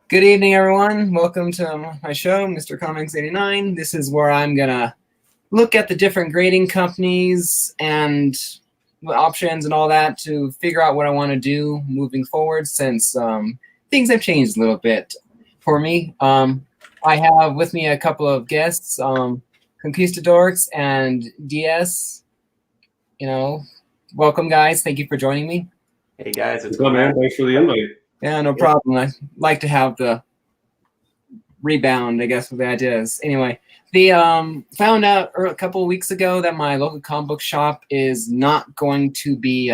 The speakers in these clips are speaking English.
Good evening, everyone. Welcome to my show, Mr. Comics 89. This is where I'm gonna look at the different grading companies and options and all that to figure out what I want to do moving forward, since things have changed a little bit for me. I have with me a couple of guests, Conquistadors and DS. Welcome, guys. Thank you for joining me. Hey guys, what's up, man? Thanks for the invite. Yeah, no problem. I like to have the rebound, I guess, with the ideas. Anyway, the found out a couple of weeks ago that my local comic book shop is not going to be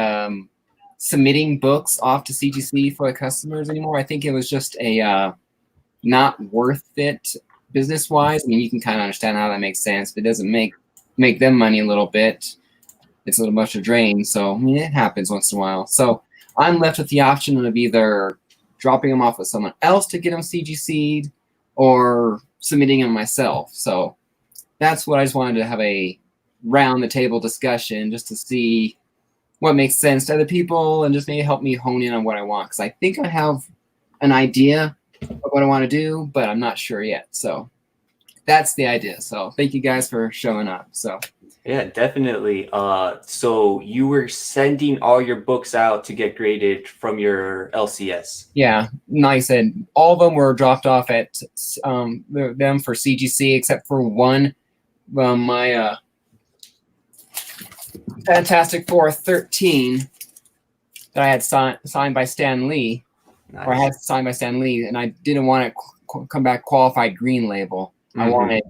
submitting books off to CGC for the customers anymore. I think it was just a not worth it business-wise. I mean, you can kind of understand how that makes sense, but it doesn't make them money a little bit. It's a little much of a drain, so I mean, it happens once in a while. So I'm left with the option of either dropping them off with someone else to get them CGC'd or submitting them myself. So that's what I just wanted to have a round the table discussion, just to see what makes sense to other people and just maybe help me hone in on what I want. Because I think I have an idea of what I want to do, but I'm not sure yet. So that's the idea. So thank you guys for showing up. So yeah, definitely. So you were sending all your books out to get graded from your LCS. Yeah, like I said, all of them were dropped off at them for CGC, except for one. My Fantastic Four 13 that I had signed by Stan Lee, nice. Or I had signed by Stan Lee, and I didn't want it come back qualified green label. Mm-hmm. I wanted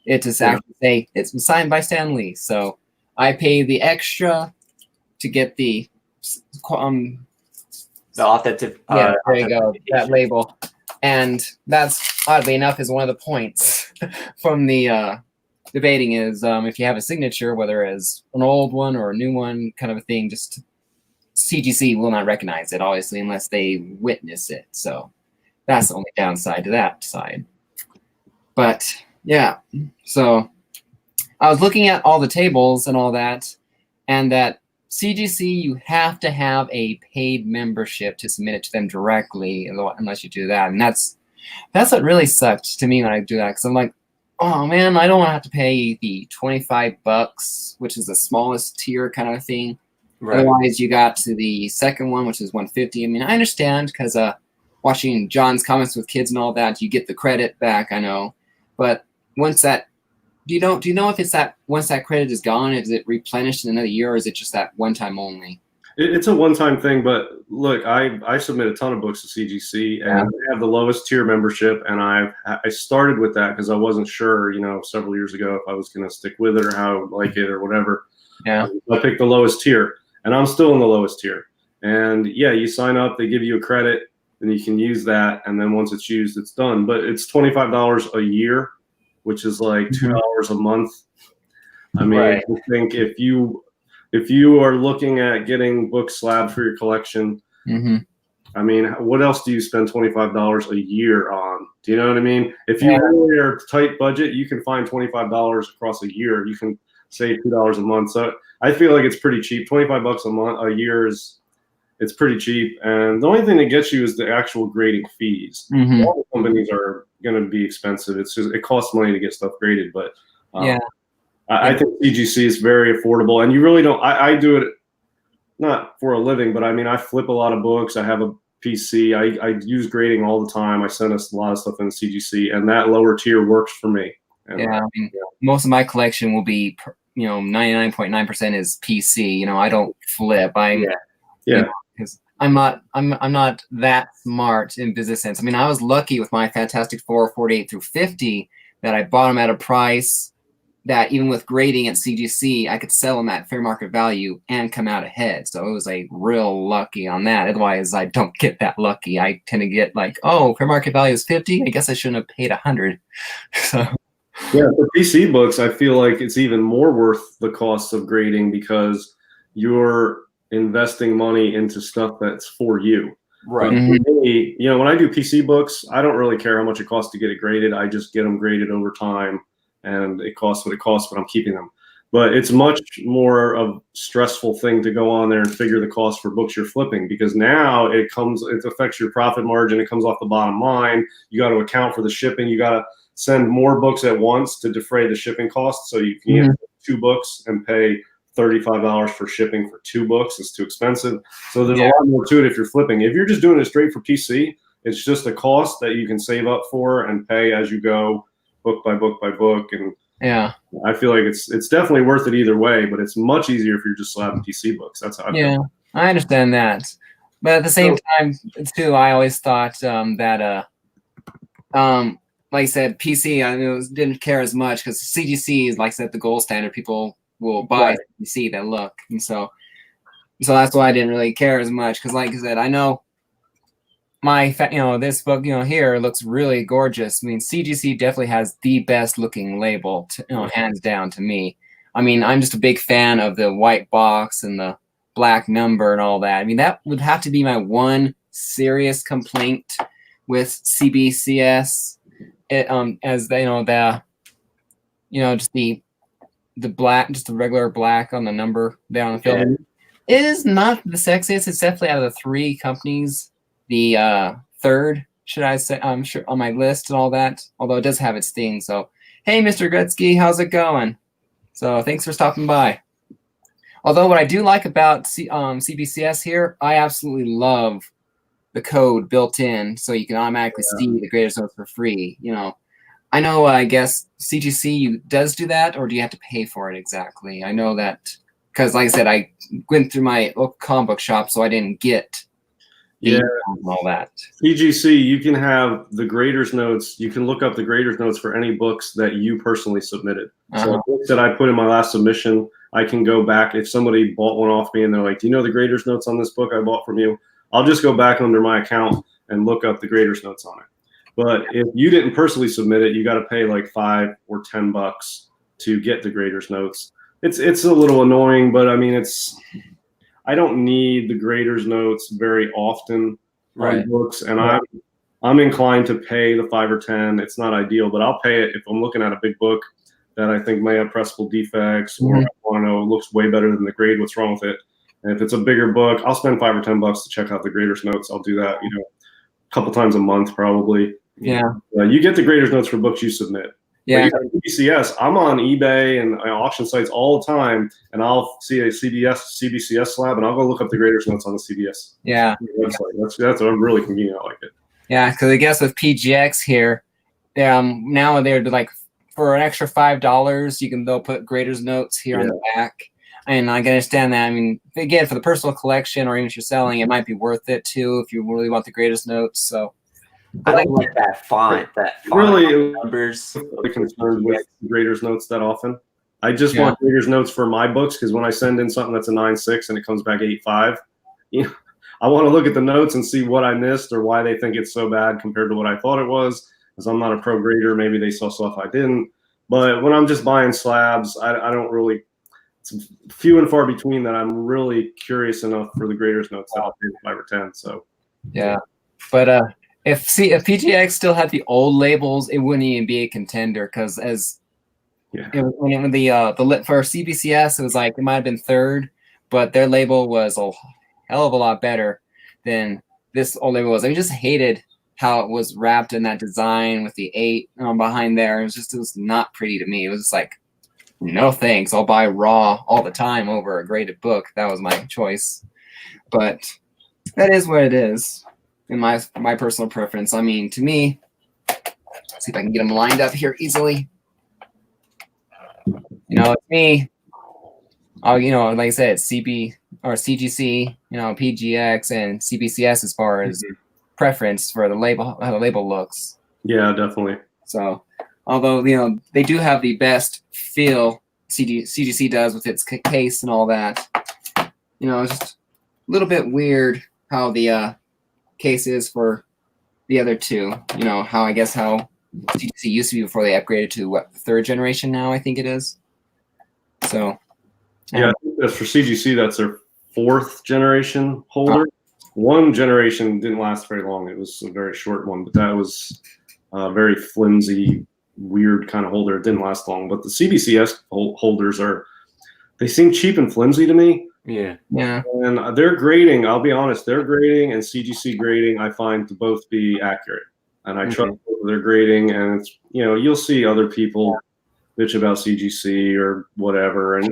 it to actually say it's signed by Stan Lee. So I paid the extra to get the authentic. Yeah, there you go, that label. And that's, oddly enough, is one of the points from the debating is if you have a signature, whether it's an old one or a new one, kind of a thing, just CGC will not recognize it, obviously, unless they witness it. So that's the only downside to that side. But yeah, so I was looking at all the tables and all that, and that CGC, you have to have a paid membership to submit it to them directly, unless you do that. And that's what really sucked to me when I do that, because I'm like, oh man, I don't want to have to pay the $25, which is the smallest tier kind of thing. Right. Otherwise, you got to the second one, which is $150. I mean, I understand, because watching John's comments with kids and all that, you get the credit back, I know. But once that, do you know if it's that once that credit is gone, is it replenished in another year, or is it just that one time only? It's a one-time thing, but look, I submit a ton of books to CGC, and I have the lowest tier membership, and I started with that because I wasn't sure, several years ago, if I was going to stick with it or how I would like it or whatever. Yeah. I picked the lowest tier, and I'm still in the lowest tier. And yeah, you sign up, they give you a credit, and you can use that, and then once it's used, it's done. But it's $25 a year, which is like $2 a month. I mean, right. I think if you are looking at getting books slabbed for your collection, I mean, what else do you spend $25 a year on? Do you know what I mean? If you really are tight budget, you can find $25 across a year. You can save $2 a month. So I feel like it's pretty cheap. $25 a year it's pretty cheap. And the only thing that gets you is the actual grading fees. All the companies are going to be expensive. It's just, it costs money to get stuff graded, but I think CGC is very affordable, and you really don't. I do it not for a living, but I mean, I flip a lot of books. I have a PC. I use grading all the time. I send us a lot of stuff in CGC, and that lower tier works for me. And, I mean, most of my collection will be, 99.9% is PC. I don't flip. Because I'm not that smart in business sense. I mean, I was lucky with my Fantastic Four 48 through 50 that I bought them at a price that even with grading at CGC, I could sell them at fair market value and come out ahead. So it was like real lucky on that. Otherwise, I don't get that lucky. I tend to get like, oh, fair market value is 50. I guess I shouldn't have paid 100. So yeah, for PC books, I feel like it's even more worth the cost of grading because you're investing money into stuff that's for you. Right. For me, when I do PC books, I don't really care how much it costs to get it graded. I just get them graded over time. And it costs what it costs, but I'm keeping them. But it's much more of a stressful thing to go on there and figure the cost for books you're flipping, because now it affects your profit margin. It comes off the bottom line. You got to account for the shipping. You got to send more books at once to defray the shipping costs. So you can't get 2 books and pay $35 for shipping for 2 books. It's too expensive. So there's a lot more to it if you're flipping. If you're just doing it straight for PC, it's just a cost that you can save up for and pay as you go, book by book by book. And yeah, I feel like it's definitely worth it either way, but it's much easier if you're just slapping PC books. That's how I feel. I understand that. But at the same time, too, I always thought that like I said, PC, didn't care as much, because CGC is, like I said, the gold standard. People will buy CGC that look, and so that's why I didn't really care as much. Because, like I said, I know this book, here looks really gorgeous. I mean, CGC definitely has the best looking label, hands down to me. I mean, I'm just a big fan of the white box and the black number and all that. I mean, that would have to be my one serious complaint with CBCS. As just the black, just the regular black on the number there on the film. It is not the sexiest. It's definitely out of the 3 companies the third, should I say, I'm sure, on my list and all that, although it does have its thing. So, hey, Mr. Gretzky, how's it going? So thanks for stopping by. Although what I do like about CBCS here, I absolutely love the code built in, so you can automatically see the greatest notes for free. I know, I guess CGC does do that, or do you have to pay for it exactly? I know that because, like I said, I went through my local comic book shop, so I didn't get all that. CGC, you can have the graders notes. You can look up the graders notes for any books that you personally submitted. So books that I put in my last submission, I can go back. If somebody bought one off me and they're like, do you know the graders notes on this book I bought from you? I'll just go back under my account and look up the graders notes on it. But if you didn't personally submit it, you got to pay like $5 or $10 to get the graders notes. It's a little annoying, but I mean, I don't need the graders notes very often on books, and I'm inclined to pay the $5 or $10. It's not ideal, but I'll pay it if I'm looking at a big book that I think may have pressable defects, or I want to know it looks way better than the grade. What's wrong with it? And if it's a bigger book, I'll spend $5 or $10 to check out the graders notes. I'll do that, a couple times a month probably. Yeah. You get the graders notes for books you submit. Yeah. CBCS, I'm on eBay and auction sites all the time, and I'll see a CBCS slab, and I'll go look up the graders notes on the CBS website. That's really convenient. I like it. Yeah, because I guess with PGX here, now they're like, for an extra $5, they'll put graders notes here on the back. And I can understand that. I mean, again, for the personal collection, or even if you're selling, it might be worth it too if you really want the greatest notes. So I don't like that font. Really, numbers. Really concerned with graders notes that often. I just want graders notes for my books, because when I send in something that's a 9.6 and it comes back 8.5, I want to look at the notes and see what I missed or why they think it's so bad compared to what I thought it was. Because I'm not a pro grader, maybe they saw stuff I didn't. But when I'm just buying slabs, I don't really. It's few and far between that I'm really curious enough for the graders notes that I'll pay $5 or $10. So but if PGX still had the old labels, it wouldn't even be a contender, because for CBCS, it was like it might have been third, but their label was a hell of a lot better than this old label was. I just hated how it was wrapped in that design with the 8 behind there. It was not pretty to me. It was just like, no thanks, I'll buy raw all the time over a graded book. That was my choice. But that is what it is, in my personal preference. I mean, to me, let's see if I can get them lined up here easily. It's me. Like I said, CGC, PGX, and CBCS as far as preference for the label, how the label looks. Yeah, definitely. So, although they do have the best feel, CGC does, with its case and all that. It's just a little bit weird how the case is for the other two. How CGC used to be before they upgraded to what, 3rd generation now, I think it is. So yeah, as for CGC, that's their 4th generation holder. 1 generation didn't last very long. It was a very short one, but that was very flimsy, weird kind of holder. It didn't last long. But the CBCS holders are they seem cheap and flimsy to me. Yeah. Yeah. And their grading, I'll be honest, their grading and CGC grading, I find to both be accurate. And I trust their grading. And it's, you know, you'll see other people bitch about CGC or whatever, or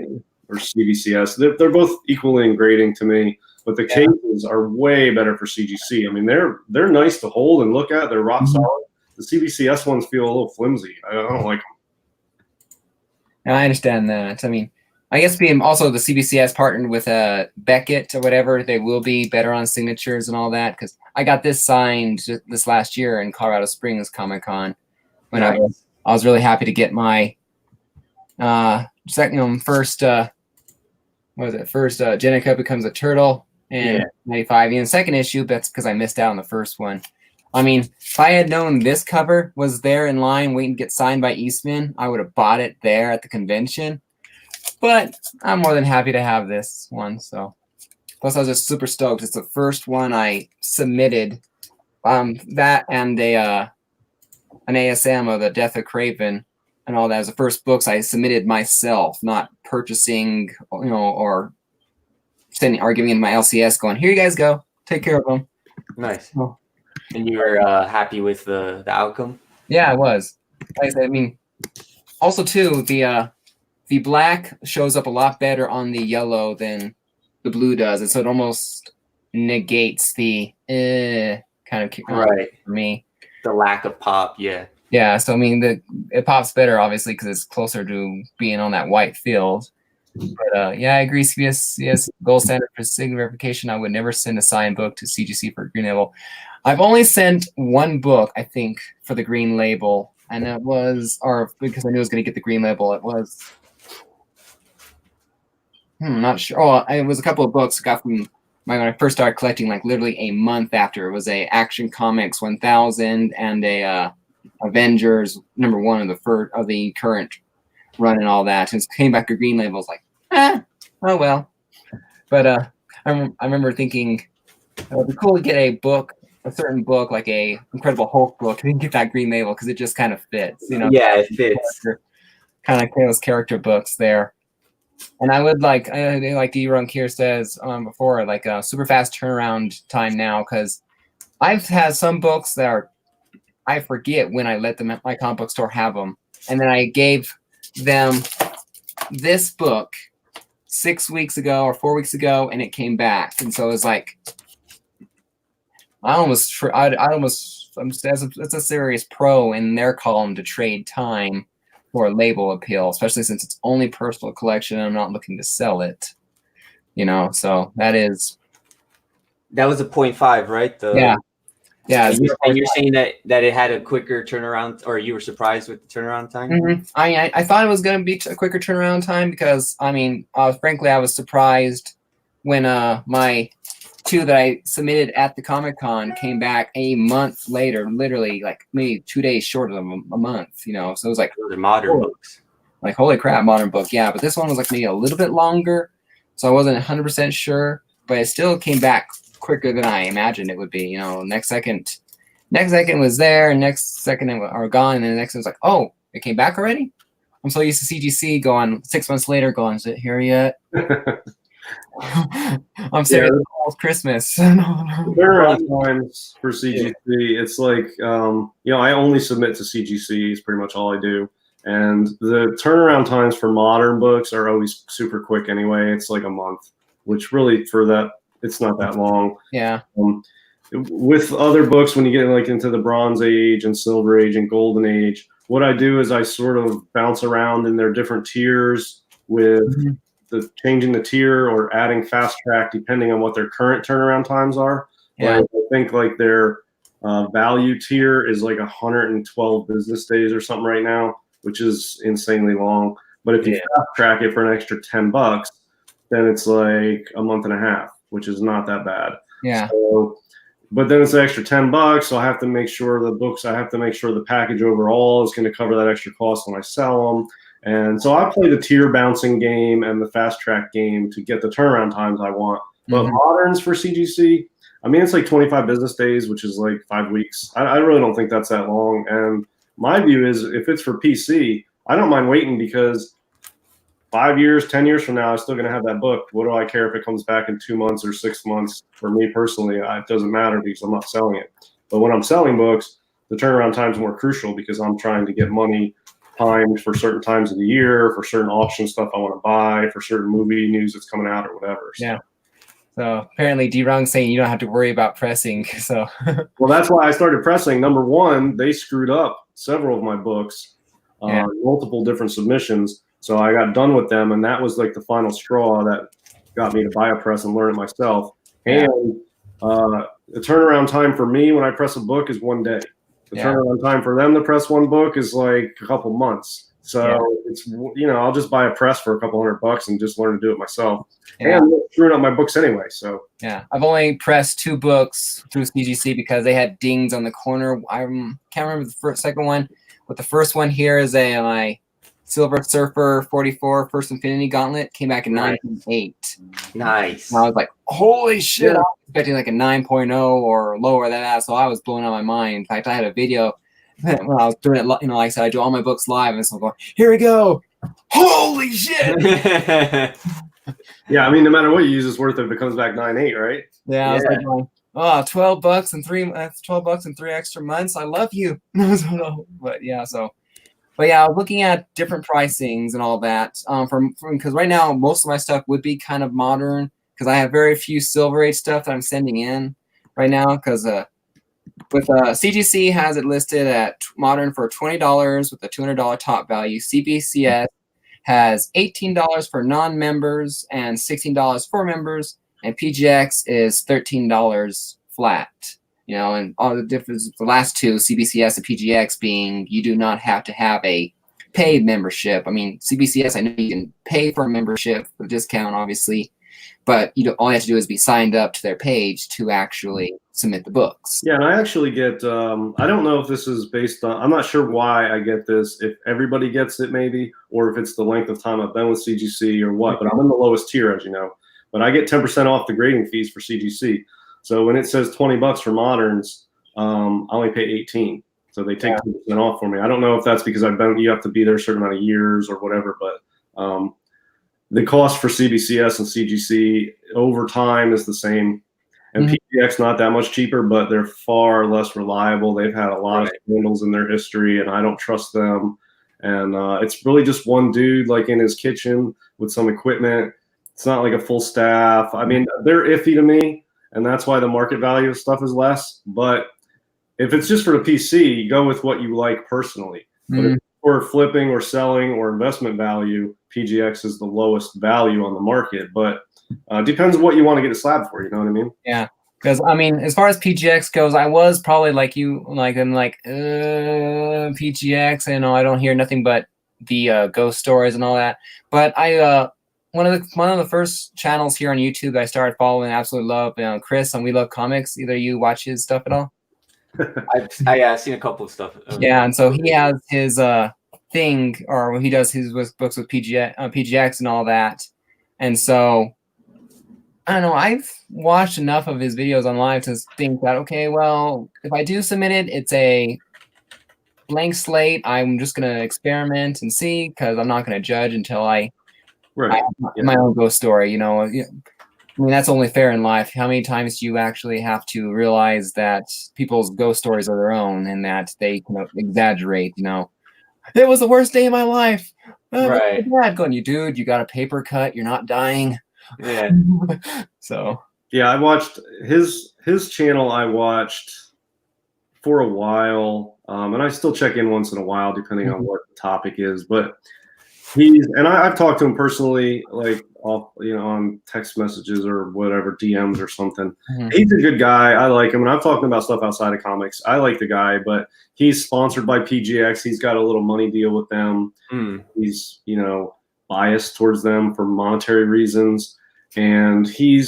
CBCS. They're both equally in grading to me, but the cases are way better for CGC. I mean, they're nice to hold and look at. They're rock solid. The CBCS ones feel a little flimsy. I don't like them. And I understand that. I mean, I guess being also the CBCS partnered with Beckett or whatever, they will be better on signatures and all that. Because I got this signed this last year in Colorado Springs Comic Con when I was really happy to get my first Jenica Becomes a Turtle in 95. In the second issue, that's because I missed out on the first one. I mean, if I had known this cover was there in line waiting to get signed by Eastman, I would have bought it there at the convention. But I'm more than happy to have this one. So, plus I was just super stoked. It's the first one I submitted. That and an ASM of the Death of Craven and all that was the first books I submitted myself, not purchasing, you know, or sending or giving in my LCS. Going, here you guys go, take care of them. Nice. Oh. And you were happy with the outcome? Yeah, I was. Like I said, I mean, also too, the black shows up a lot better on the yellow than the blue does, and so it almost negates the kind of right for me. The lack of pop, yeah. Yeah, so I mean, it pops better obviously because it's closer to being on that white field. But yeah, I agree. CBCS gold standard for signature verification. I would never send a signed book to CGC for green label. I've only sent one book, I think, for the green label, and it was, or because I knew I was going to get the green label, it was, not sure. Oh, it was a couple of books I got from when I first started collecting, like literally a month after. It was a Action Comics 1000 and a Avengers #1 of the current run and all that. And it came back to green label. I was like, oh well. But I remember thinking it would be cool to get a certain book, like a Incredible Hulk book, and get that green label because it just kind of fits, you know. Yeah, it fits. Kind of like those character books there. And I would like D-Run Kier says before, like a super fast turnaround time now, because I've had some books that I forget when I let them at my comic book store have them, and then I gave them this book 6 weeks ago or 4 weeks ago, and it came back, and so it was like it's a serious pro in their column to trade time for a label appeal, especially since it's only personal collection and I'm not looking to sell it, you know. So that was a 0.5, right? Yeah. And you're saying that it had a quicker turnaround, or you were surprised with the turnaround time? Mm-hmm. I thought it was going to be a quicker turnaround time because I mean, frankly, I was surprised when my two that I submitted at the Comic-Con came back a month later, literally like maybe 2 days short of a month, you know. So it was like those are modern books. Like, holy crap, modern book. Yeah, but this one was like maybe a little bit longer, so I wasn't 100% sure, but it still came back quicker than I imagined it would be. You know, next second was there, and next second it are gone, and then the next one was like, oh, it came back already? I'm so used to CGC going 6 months later, going, is it here yet? I'm serious. Yeah. It's Christmas. Turnaround times for CGC, it's like, I only submit to CGC is pretty much all I do. And the turnaround times for modern books are always super quick anyway. It's like a month, which really for that, it's not that long. Yeah. With other books, when you get like into the Bronze Age and Silver Age and Golden Age, what I do is I sort of bounce around in their different tiers with the changing the tier or adding fast track depending on what their current turnaround times are. Yeah. Like, I think like their value tier is like 112 business days or something right now, which is insanely long. But if you fast track it for an extra $10, then it's like a month and a half, which is not that bad. Yeah. So, but then it's an extra $10, so I have to make sure the package overall is going to cover that extra cost when I sell them. And so I play the tier bouncing game and the fast track game to get the turnaround times I want. But moderns for CGC, I mean, it's like 25 business days, which is like 5 weeks. I really don't think that's that long. And my view is if it's for PC, I don't mind waiting because 5 years, 10 years from now, I'm still going to have that book. What do I care if it comes back in 2 months or 6 months? For me personally, it doesn't matter because I'm not selling it. But when I'm selling books, the turnaround time is more crucial because I'm trying to get money timed for certain times of the year, for certain auction stuff I want to buy, for certain movie news that's coming out or whatever. So. Yeah. So apparently D-Rung's saying you don't have to worry about pressing. So well, that's why I started pressing. Number one, they screwed up several of my books, multiple different submissions. So I got done with them, and that was like the final straw that got me to buy a press and learn it myself. Yeah. And the turnaround time for me when I press a book is 1 day. The turnaround time for them to press one book is like a couple months. So it's, I'll just buy a press for a couple $100 and just learn to do it myself. And I'm screwing up my books anyway. So I've only pressed 2 books through CGC because they had dings on the corner. I can't remember the second one, but the first one here is my Silver Surfer 44 First Infinity Gauntlet. Came back in 9.8. Nice. And I was like, holy shit! I was expecting like a 9.0 or lower than that, so I was blown out of my mind. In fact, I had a video when I was doing it. Like I said, I do all my books live, and so I'm going, here we go. Holy shit! Yeah, I mean, no matter what you use, it's worth it if it comes back 9.8, right? Yeah, I was like going, oh, $12 and $12 and 3 extra months. I love you. But yeah, I was looking at different pricings and all that. Because right now most of my stuff would be kind of modern because I have very few Silver Age stuff that I'm sending in right now. Because with CGC has it listed at modern for $20 with a $200 top value. CBCS has $18 for non-members and $16 for members, and PGX is $13 flat. And all the difference, the last two, CBCS and PGX, being you do not have to have a paid membership. I mean, CBCS, I know you can pay for a membership with a discount, obviously, but all you have to do is be signed up to their page to actually submit the books. Yeah, and I actually get, I don't know if this is based on, I'm not sure why I get this, if everybody gets it maybe, or if it's the length of time I've been with CGC or what, but I'm in the lowest tier, as you know. But I get 10% off the grading fees for CGC. So when it says $20 for moderns, I only pay 18. So they take 10% off for me. I don't know if that's because you have to be there a certain amount of years or whatever, but the cost for CBCS and CGC over time is the same. And PGX not that much cheaper, but they're far less reliable. They've had a lot of scandals in their history, and I don't trust them. And it's really just one dude like in his kitchen with some equipment. It's not like a full staff. I mean, they're iffy to me, and that's why the market value of stuff is less. But if it's just for the PC, go with what you like personally. But if for flipping or selling or investment value, PGX is the lowest value on the market. But depends on what you want to get a slab for. You know what I mean? Yeah. Because I mean, as far as PGX goes, I was probably like you, PGX. I don't hear nothing but the ghost stories and all that. But one of the first channels here on YouTube that I started following, absolutely love, Chris on We Love Comics. Either you watch his stuff at all? I've seen a couple of stuff. Yeah, and so he has his thing, or he does his books with PGX and all that. And so I don't know. I've watched enough of his videos online to think that, okay, well, if I do submit it, it's a blank slate. I'm just going to experiment and see, because I'm not going to judge until I have my own ghost story. I mean, that's only fair in life. How many times do you actually have to realize that people's ghost stories are their own and that they exaggerate, It was the worst day of my life. Right. Dad going, you got a paper cut. You're not dying. Yeah. So. Yeah, I watched his channel. I watched for a while, and I still check in once in a while, depending on what the topic is. But I've talked to him personally, like on text messages or whatever, DMs or something. He's a good guy. I like him, and I've talked about stuff outside of comics. I like the guy, but he's sponsored by PGX. He's got a little money deal with them. He's biased towards them for monetary reasons, and you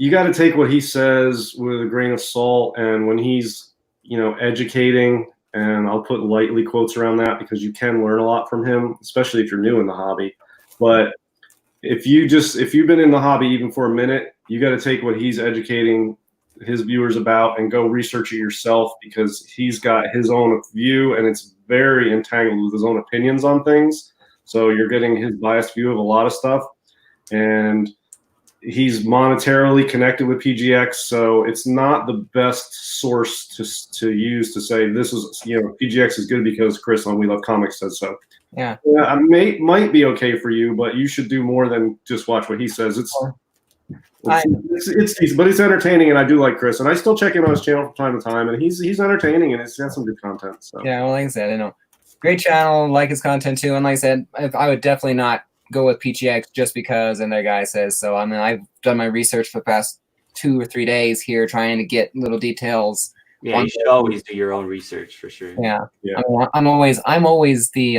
got to take what he says with a grain of salt. And when he's educating, and I'll put lightly quotes around that because you can learn a lot from him, especially if you're new in the hobby. But if you've been in the hobby even for a minute, you got to take what he's educating his viewers about and go research it yourself, because he's got his own view and it's very entangled with his own opinions on things. So you're getting his biased view of a lot of stuff, and he's monetarily connected with PGX, so it's not the best source to use to say this is, PGX is good because Chris on We Love Comics says so. Yeah, I might be okay for you, but you should do more than just watch what he says. It's decent, but it's entertaining, and I do like Chris, and I still check in on his channel from time to time, and he's entertaining, and he's got some good content. So yeah, well, like I said, great channel, like his content too, and like I said, I would definitely not go with PGX just because another guy says so. I mean, I've done my research for the past 2 or 3 days here, trying to get little details. Yeah, you should always do your own research for sure. Yeah. I mean, I'm always the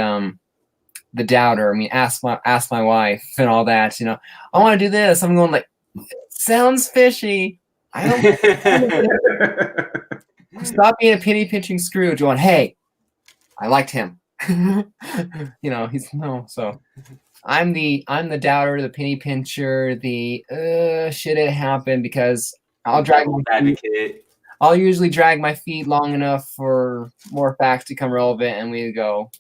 doubter. I mean, ask my wife and all that. I want to do this. I'm going like, sounds fishy. I don't stop being a penny pinching Scrooge. Going, hey, I liked him. He's no. So I'm the doubter, the penny pincher, the should it happen, because I'll usually drag my feet long enough for more facts to become relevant, and we go.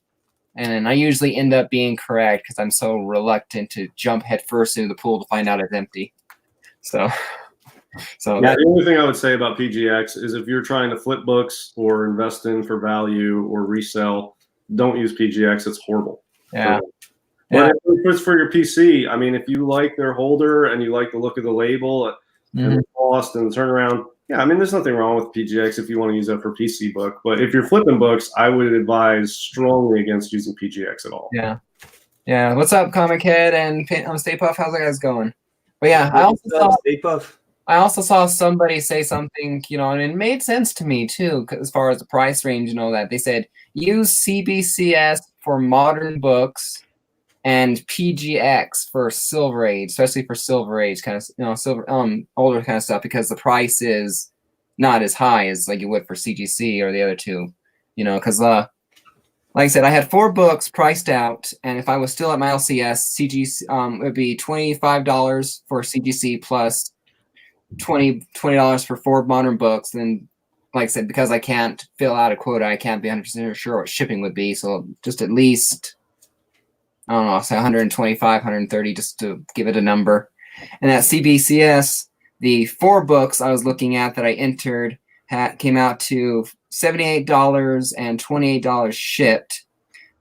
And I usually end up being correct because I'm so reluctant to jump headfirst into the pool to find out it's empty. So yeah, the only thing I would say about PGX is if you're trying to flip books or invest in for value or resell, don't use PGX. It's horrible. Yeah. But if it's for your PC, I mean, if you like their holder and you like the look of the label and the cost and the turnaround, yeah, I mean, there's nothing wrong with PGX if you want to use that for PC book. But if you're flipping books, I would advise strongly against using PGX at all. Yeah. Yeah. What's up, Comic Head and Stay Puff? How's that guys going? But yeah, I also saw somebody say something, and it made sense to me too, as far as the price range, that they said use CBCS for modern books and PGX for Silver Age, especially for Silver Age kind of, older kind of stuff, because the price is not as high as like you would for CGC or the other two, because like I said, I had 4 books priced out, and if I was still at my LCS, CGC it would be $25 for CGC plus $20 for 4 modern books. And like I said, because I can't fill out a quota, I can't be 100% sure what shipping would be. So just at least, I don't know, say 125, 130, just to give it a number. And at CBCS, the 4 books I was looking at that I entered came out to $78 and $28 shipped,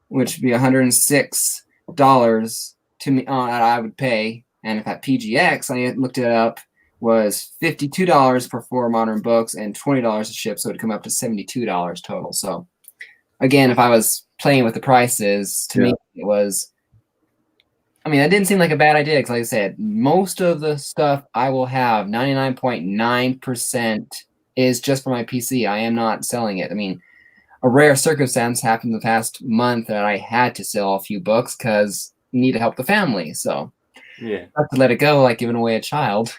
which would be $106 to me that I would pay. And if at PGX, I looked it up, was $52 for 4 modern books and $20 to ship, so it would come up to $72 total. So again, if I was playing with the prices, to me it was, I mean, that didn't seem like a bad idea, because like I said, most of the stuff I will have, 99.9%, is just for my PC. I am not selling it. I mean, a rare circumstance happened the past month that I had to sell a few books because I need to help the family. So yeah, I have to let it go like giving away a child.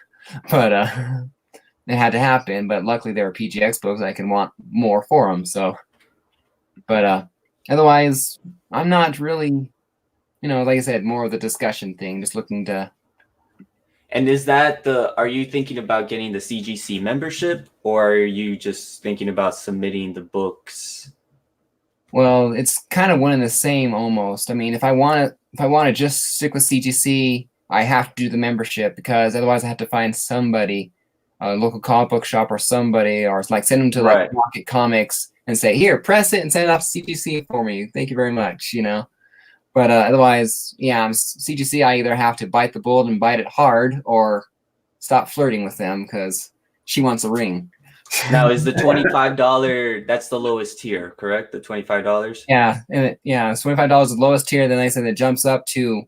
But it had to happen. But luckily there were PGX books. I can want more for them. So, but otherwise, I'm not really, like I said, more of the discussion thing. Just looking to. And is that are you thinking about getting the CGC membership, or are you just thinking about submitting the books? Well, it's kind of one and the same almost. I mean, if I want to just stick with CGC, I have to do the membership, because otherwise I have to find somebody, a local comic book shop or somebody, or like send them to like Rocket Comics and say, here, press it and send it off to CGC for me. Thank you very much, But otherwise, yeah, CGC, I either have to bite the bullet and bite it hard, or stop flirting with them because she wants a ring. Now, is the $25, that's the lowest tier, correct? The $25? Yeah, it's $25 is the lowest tier. Then they said it jumps up to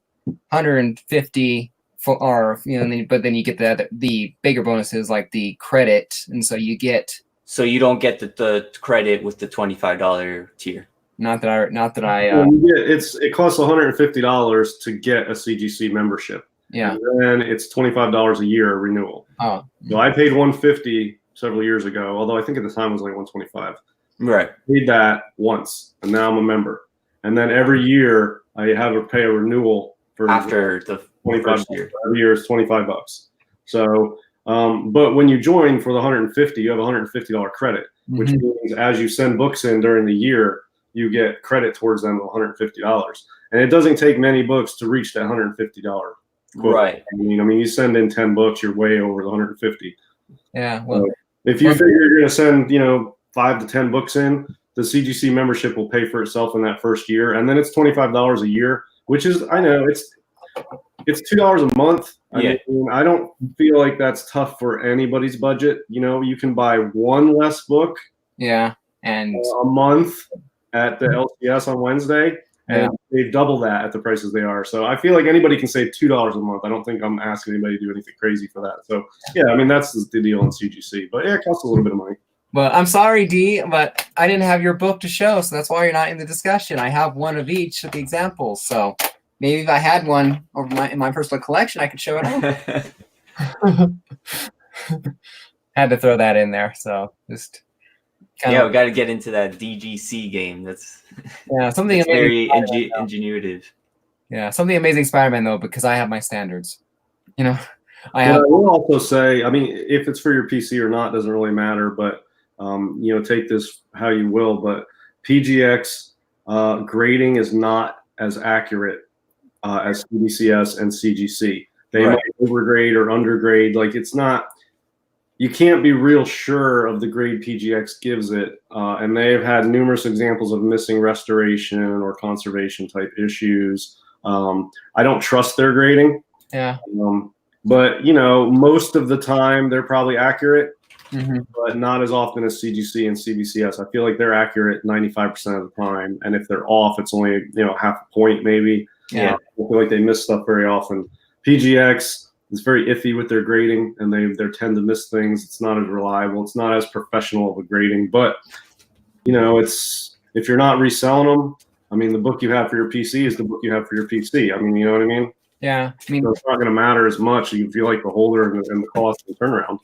150 for, or but then you get the bigger bonuses like the credit, and so you get. So you don't get the credit with the $25 tier. Not that I. It costs $150 to get a CGC membership. Yeah. And then it's $25 a year renewal. Oh. So I paid $150 several years ago, although I think at the time it was like $125. Right. Paid that once, and now I'm a member. And then every year I have to pay a renewal for after the 25 year. Every year is $25. So, but when you join for the $150, you have a $150 credit, which means as you send books in during the year, you get credit towards them of $150. and it doesn't take many books to reach that $150 quote. Right. I mean, you send in 10 books, you're way over the 150. Yeah. Well, if you figure you're going to send, 5 to 10 books in, the CGC membership will pay for itself in that first year, and then it's $25 a year, which is, I know it's $2 a month. I mean, I don't feel like that's tough for anybody's budget. You can buy one less book. Yeah, and a month at the LCS on Wednesday, and they double that at the prices they are. So I feel like anybody can save $2 a month. I don't think I'm asking anybody to do anything crazy for that. So yeah, I mean that's the deal on CGC. But yeah, it costs a little bit of money. Well, I'm sorry, D, but I didn't have your book to show, so that's why you're not in the discussion. I have one of each of the examples, so maybe if I had one in my personal collection, I could show it off. Had to throw that in there, so just we got to get into that DGC game. That's something that's very amazing ingenuitive. Yeah, something amazing Spider-Man though, because I have my standards. I will also say, I mean, if it's for your PC or not doesn't really matter, but take this how you will, but PGX grading is not as accurate as CBCS and CGC. They might overgrade or undergrade. Like it's not, you can't be real sure of the grade PGX gives it. And they've had numerous examples of missing restoration or conservation type issues. I don't trust their grading. Yeah. But most of the time they're probably accurate. Mm-hmm. But not as often as CGC and CBCS. I feel like they're accurate 95% of the time, and if they're off, it's only half a point maybe. Yeah, I feel like they miss stuff very often. PGX is very iffy with their grading, and they tend to miss things. It's not as reliable. It's not as professional of a grading, but it's if you're not reselling them. I mean, the book you have for your PC is the book you have for your PC. I mean, you know what I mean? Yeah, I mean, so it's not going to matter as much. You feel like the holder and the cost and turnaround.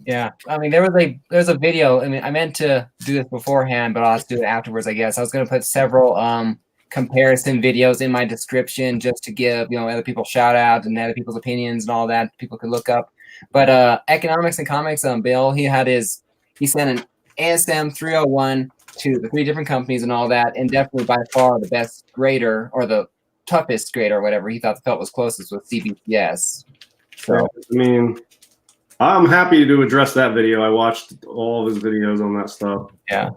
Yeah, I mean, there's a video. I mean, I meant to do this beforehand, but I'll have to do it afterwards, I guess. I was going to put several comparison videos in my description just to give other people shout out and other people's opinions and all that people could look up. But Economics and Comics, Bill, he sent an ASM 301 to the 3 different companies and all that, and definitely by far the best grader or the toughest grader or whatever he felt was closest was CBCS. So I mean, I'm happy to address that video. I watched all of his videos on that stuff. Yeah.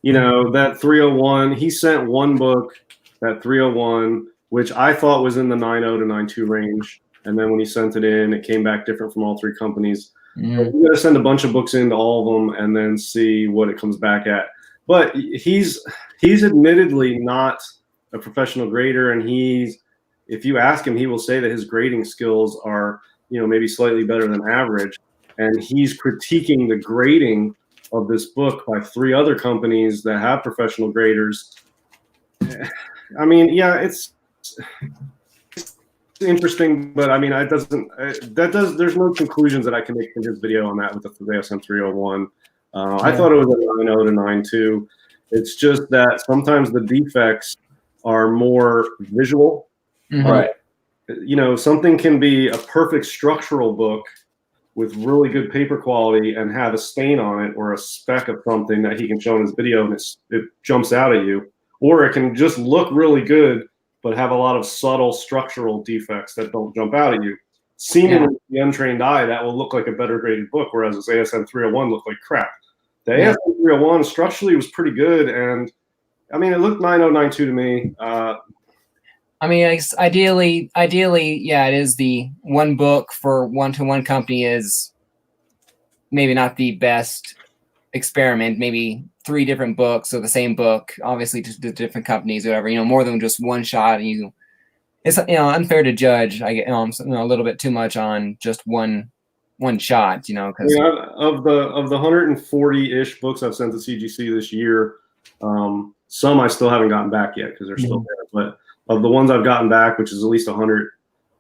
That 301, he sent one book, that 301, which I thought was in the 9.0 to 9.2 range. And then when he sent it in, it came back different from all 3 companies. You got to send a bunch of books into all of them and then see what it comes back at. But he's admittedly not a professional grader, and if you ask him, he will say that his grading skills are, maybe slightly better than average. And he's critiquing the grading of this book by 3 other companies that have professional graders. I mean, yeah, it's interesting, but I mean, there's no conclusions that I can make from his video on that with the ASM 301. I thought it was a 9.0 to 9.2. It's just that sometimes the defects are more visual. Mm-hmm. Right. Something can be a perfect structural book with really good paper quality and have a stain on it or a speck of something that he can show in his video and it jumps out at you. Or it can just look really good but have a lot of subtle structural defects that don't jump out at you. Seemingly, the untrained eye, that will look like a better graded book, whereas this ASM 301 looked like crap. The ASM 301 structurally was pretty good, and I mean, it looked 9.0, 9.2 to me. I mean, ideally, yeah, it is the one book for one-to-one company is maybe not the best experiment. Maybe 3 different books or the same book, obviously to different companies, whatever. More than just one shot, and it's unfair to judge. I get a little bit too much on just one shot. Because of the 140-ish books I've sent to CGC this year, some I still haven't gotten back yet because they're still there, but. Of the ones I've gotten back, which is at least 100,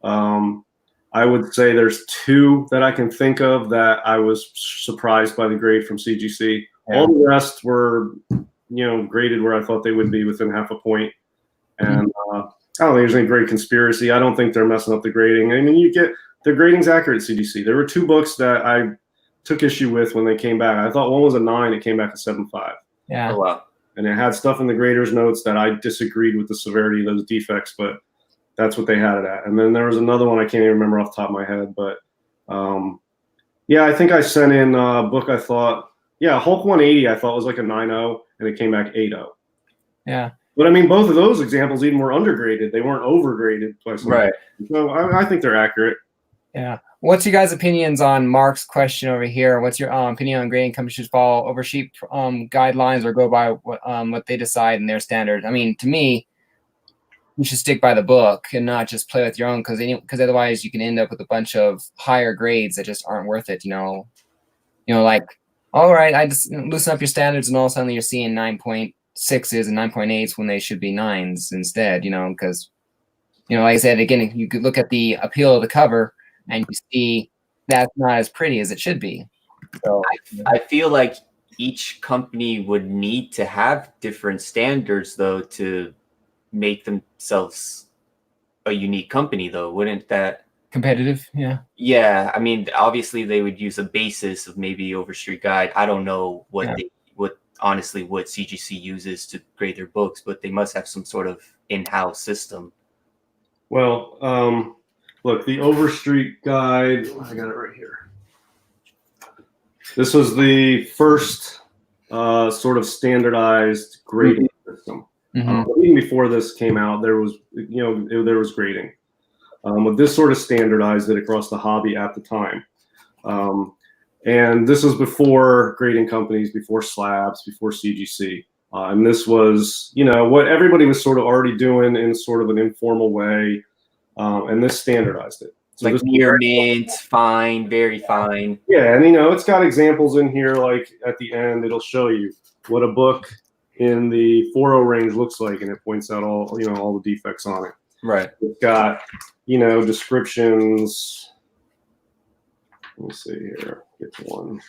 I would say there's 2 that I can think of that I was surprised by the grade from CGC. Yeah. All the rest were, graded where I thought they would be within half a point. And I don't think there's any great conspiracy. I don't think they're messing up the grading. I mean, the grading's accurate at CGC. There were 2 books that I took issue with when they came back. I thought one was a 9. It came back a 7.5. Yeah. Oh, wow. and it had stuff in the grader's notes that I disagreed with the severity of those defects, but that's what they had it at. And then there was another one I can't even remember off the top of my head, but yeah, I think I sent in a book. I thought, yeah, Hulk 180 I thought was like a 9.0, and it came back 8.0. Yeah. But I mean, both of those examples even were undergraded. They weren't overgraded. Right. So I think they're accurate. Yeah. What's your guys' opinions on Mark's question over here? What's your opinion on grading companies should follow overshoot guidelines or go by what they decide in their standard? I mean, to me, you should stick by the book and not just play with your own, because otherwise you can end up with a bunch of higher grades that just aren't worth it. Like, all right, I just loosen up your standards, and all of a sudden you're seeing 9.6s and 9.8s when they should be 9s instead. Because like I said again, you could look at the appeal of the cover and you see that's not as pretty as it should be. So I feel like each company would need to have different standards, though, to make themselves a unique company, though. Wouldn't that? Competitive, yeah. Yeah, I mean, obviously they would use a basis of maybe Overstreet Guide. I don't know what CGC uses to grade their books, but they must have some sort of in-house system. Well, look, the Overstreet Guide, I got it right here. This was the first sort of standardized grading system. Even before this came out, there was grading. But this sort of standardized it across the hobby at the time. And this was before grading companies, before slabs, before CGC. And this was, what everybody was sort of already doing in sort of an informal way. And this standardized it. So like near mint, fine, very fine. Yeah, and it's got examples in here, like at the end, it'll show you what a book in the 4.0 range looks like, and it points out all the defects on it. Right. It's got, descriptions. Let me see here. Get to one.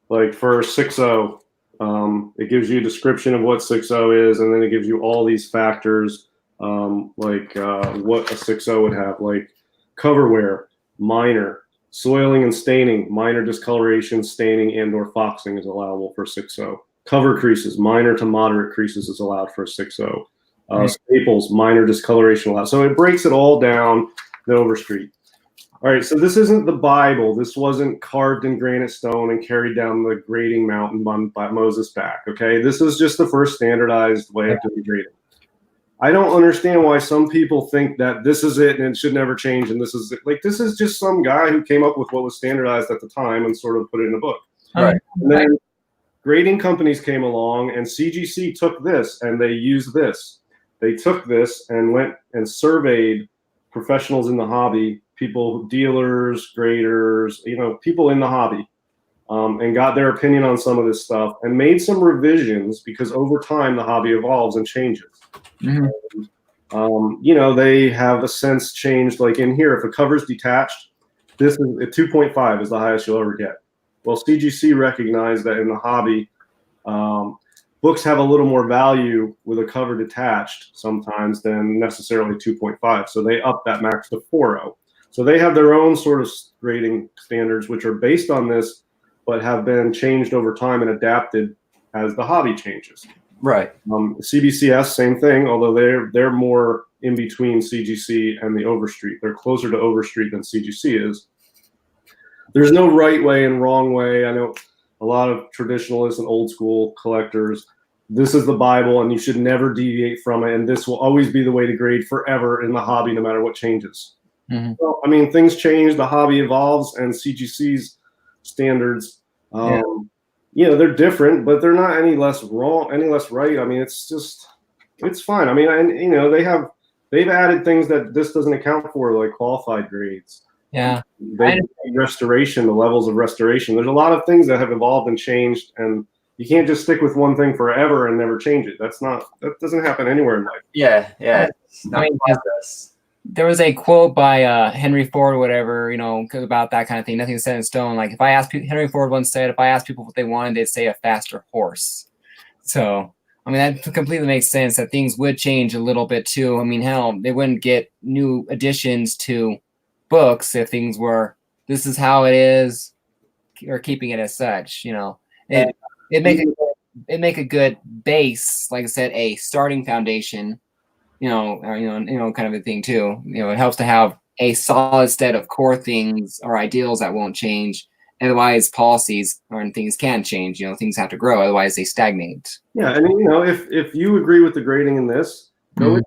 Like for 6.0, it gives you a description of what 6.0 is, and then it gives you all these factors, what a 6.0 would have, like cover wear, minor, soiling and staining, minor discoloration, staining, and/or foxing is allowable for 6.0. Cover creases, minor to moderate creases is allowed for 6.0. Staples, minor discoloration allowed. So it breaks it all down the Overstreet. All right, so this isn't the Bible. This wasn't carved in granite stone and carried down the grading mountain by Moses' back, okay? This is just the first standardized way of doing grading. I don't understand why some people think that this is it and it should never change, and this is it. Like, this is just some guy who came up with what was standardized at the time and sort of put it in a book. Right. And then grading companies came along, and CGC took this and they used this. They took this and went and surveyed professionals in the hobby, people, dealers, graders, people in the hobby, and got their opinion on some of this stuff and made some revisions, because over time the hobby evolves and changes. They have a sense changed. Like in here, if a cover's detached, this is a 2.5 is the highest you'll ever get. Well, CGC recognized that in the hobby, books have a little more value with a cover detached sometimes than necessarily 2.5. So they upped that max to 4.0. So they have their own sort of grading standards, which are based on this, but have been changed over time and adapted as the hobby changes. Right. CBCS, same thing, although they're more in between CGC and the Overstreet. They're closer to Overstreet than CGC is. There's no right way and wrong way. I know a lot of traditionalists and old school collectors, this is the Bible and you should never deviate from it, and this will always be the way to grade forever in the hobby, no matter what changes. Well, I mean, things change, the hobby evolves, and CGC's standards, they're different, but they're not any less wrong, any less right. I mean, it's fine. I mean, and they've added things that this doesn't account for, like qualified grades. Yeah. Restoration, the levels of restoration. There's a lot of things that have evolved and changed, and you can't just stick with one thing forever and never change it. That doesn't happen anywhere in life. Yeah. It's not progress. There was a quote by Henry Ford, whatever, about that kind of thing. Nothing's set in stone. Like, Henry Ford once said, if I asked people what they wanted, they'd say a faster horse. So, I mean, that completely makes sense that things would change a little bit too. I mean, hell, they wouldn't get new additions to books if things were, this is how it is, or keeping it as such. It make a good base, like I said, a starting foundation. Kind of a thing too. It helps to have a solid set of core things or ideals that won't change. Otherwise, policies or things can change. Things have to grow. Otherwise, they stagnate. Yeah, and if you agree with the grading in this, go with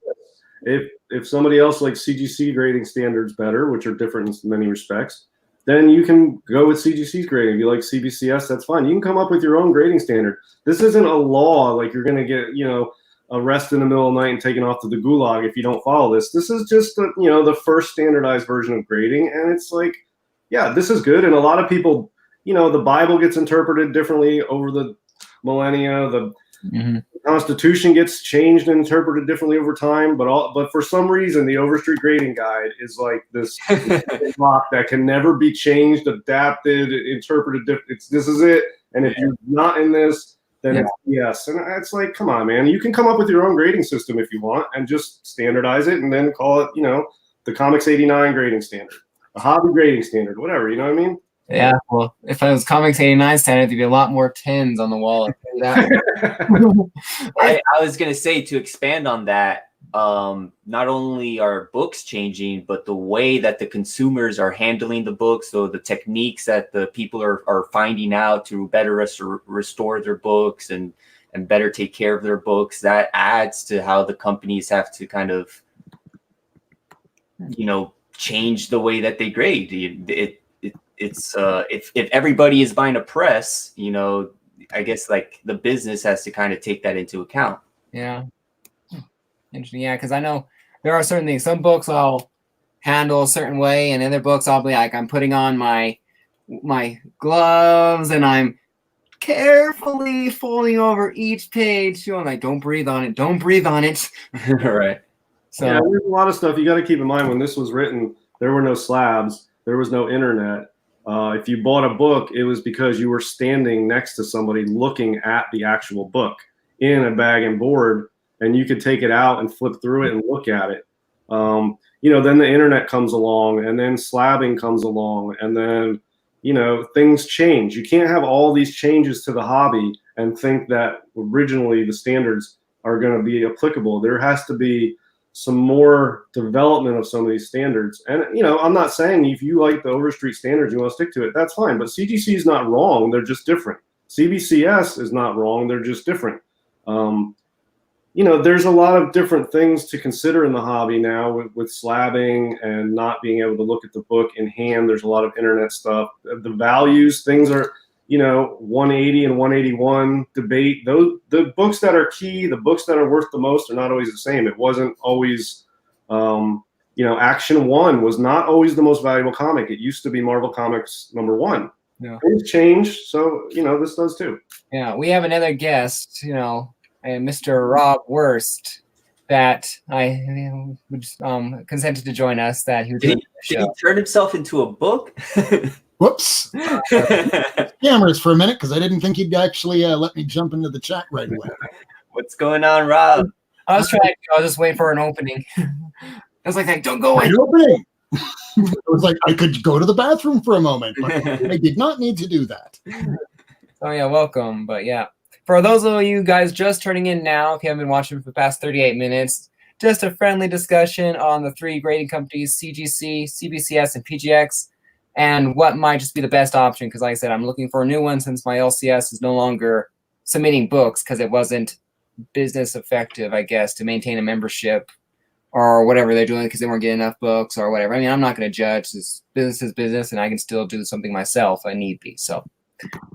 this. If somebody else likes CGC grading standards better, which are different in many respects, then you can go with CGC's grading. If you like CBCS, that's fine. You can come up with your own grading standard. This isn't a law like you're going to get, arrested in the middle of the night and taken off to the gulag if you don't follow this. This is just the first standardized version of grading, and it's like, yeah, this is good. And a lot of people, the Bible gets interpreted differently over the millennia. The Constitution gets changed and interpreted differently over time. But for some reason, the Overstreet Grading Guide is like this block that can never be changed, adapted, interpreted. This is it. And if you're not in this, then it's yes. And it's like, come on, man. You can come up with your own grading system if you want and just standardize it and then call it, the Comics 89 grading standard, a hobby grading standard, whatever. You know what I mean? Yeah. Well, if it was Comics 89 standard, there'd be a lot more 10s on the wall. I was going to say, to expand on that, not only are books changing, but the way that the consumers are handling the books, so the techniques that the people are finding out to better restore their books and better take care of their books, that adds to how the companies have to kind of, change the way that they grade. It's if everybody is buying a press, I guess like the business has to kind of take that into account. Yeah. Interesting. Yeah, because I know there are certain things. Some books I'll handle a certain way, and other books I'll be like, I'm putting on my gloves and I'm carefully folding over each page. I'm like, don't breathe on it. Don't breathe on it. Right. So yeah, there's a lot of stuff you got to keep in mind. When this was written, there were no slabs. There was no internet. If you bought a book, it was because you were standing next to somebody looking at the actual book in a bag and board, and you could take it out and flip through it and look at it. Then the internet comes along, and then slabbing comes along, and then, things change. You can't have all these changes to the hobby and think that originally the standards are going to be applicable. There has to be some more development of some of these standards. And, I'm not saying if you like the Overstreet standards, you want to stick to it, that's fine. But CGC is not wrong. They're just different. CBCS is not wrong. They're just different. There's a lot of different things to consider in the hobby now with slabbing and not being able to look at the book in hand. There's a lot of internet stuff. The values, things are, 180 and 181 debate. The books that are key, the books that are worth the most are not always the same. It wasn't always, Action 1 was not always the most valuable comic. It used to be Marvel Comics #1. Yeah. Things change, so this does too. Yeah, we have another guest, Mr. Rob Wurst, that consented to join us. That he would did he turn himself into a book? Whoops. Cameras for a minute, because I didn't think he'd actually let me jump into the chat right away. What's going on, Rob? I was just waiting for an opening. I was like, don't go away. Opening. It was like I could go to the bathroom for a moment, but I did not need to do that. Oh yeah, welcome. But yeah, for those of you guys just turning in now, if you haven't been watching for the past 38 minutes, just a friendly discussion on the three grading companies, CGC, CBCS, and PGX, and what might just be the best option. Because like I said, I'm looking for a new one since my LCS is no longer submitting books because it wasn't business effective, I guess, to maintain a membership or whatever they're doing because they weren't getting enough books or whatever. I mean, I'm not going to judge. This business is business, and I can still do something myself if I need be. So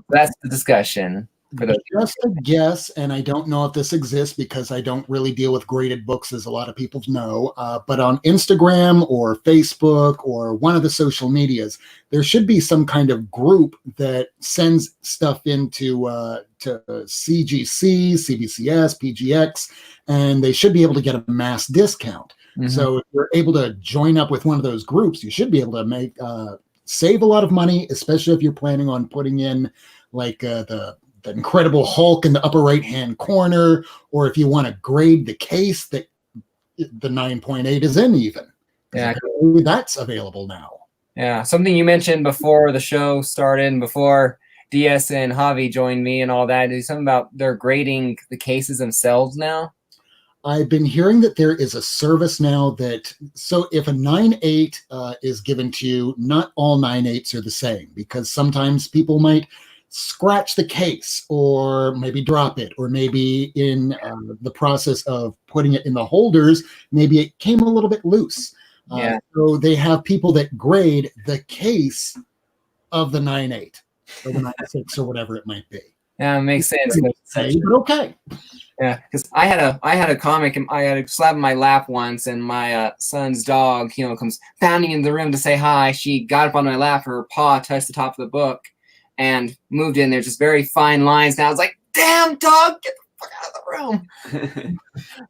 that's the discussion. For those just a guess, and I don't know if this exists because I don't really deal with graded books, as a lot of people know, but on Instagram or Facebook or one of the social medias, there should be some kind of group that sends stuff into to CGC, CBCS, PGX, and they should be able to get a mass discount. Mm-hmm. So if you're able to join up with one of those groups, you should be able to make save a lot of money, especially if you're planning on putting in like the Incredible Hulk in the upper right-hand corner, or if you want to grade the case that the 9.8 is in even. Yeah, that's available now. Yeah, something you mentioned before the show started and before DS and Javi joined me and all that is something about they're grading the cases themselves now. I've been hearing that there is a service now that, so if a 9.8 is given to you, not all 9.8s are the same, because sometimes people might scratch the case or maybe drop it, or maybe in the process of putting it in the holders, maybe it came a little bit loose. Yeah. So they have people that grade the case of the 9.8 or the 9.6 or whatever it might be. Yeah, it makes sense. But okay. Yeah, because I had a comic and I had a slab in my lap once, and my son's dog, comes bounding in the room to say hi. She got up on my lap, her paw touched the top of the book, and moved in. There's just very fine lines. And I was like, "Damn dog, get the fuck out of the room!"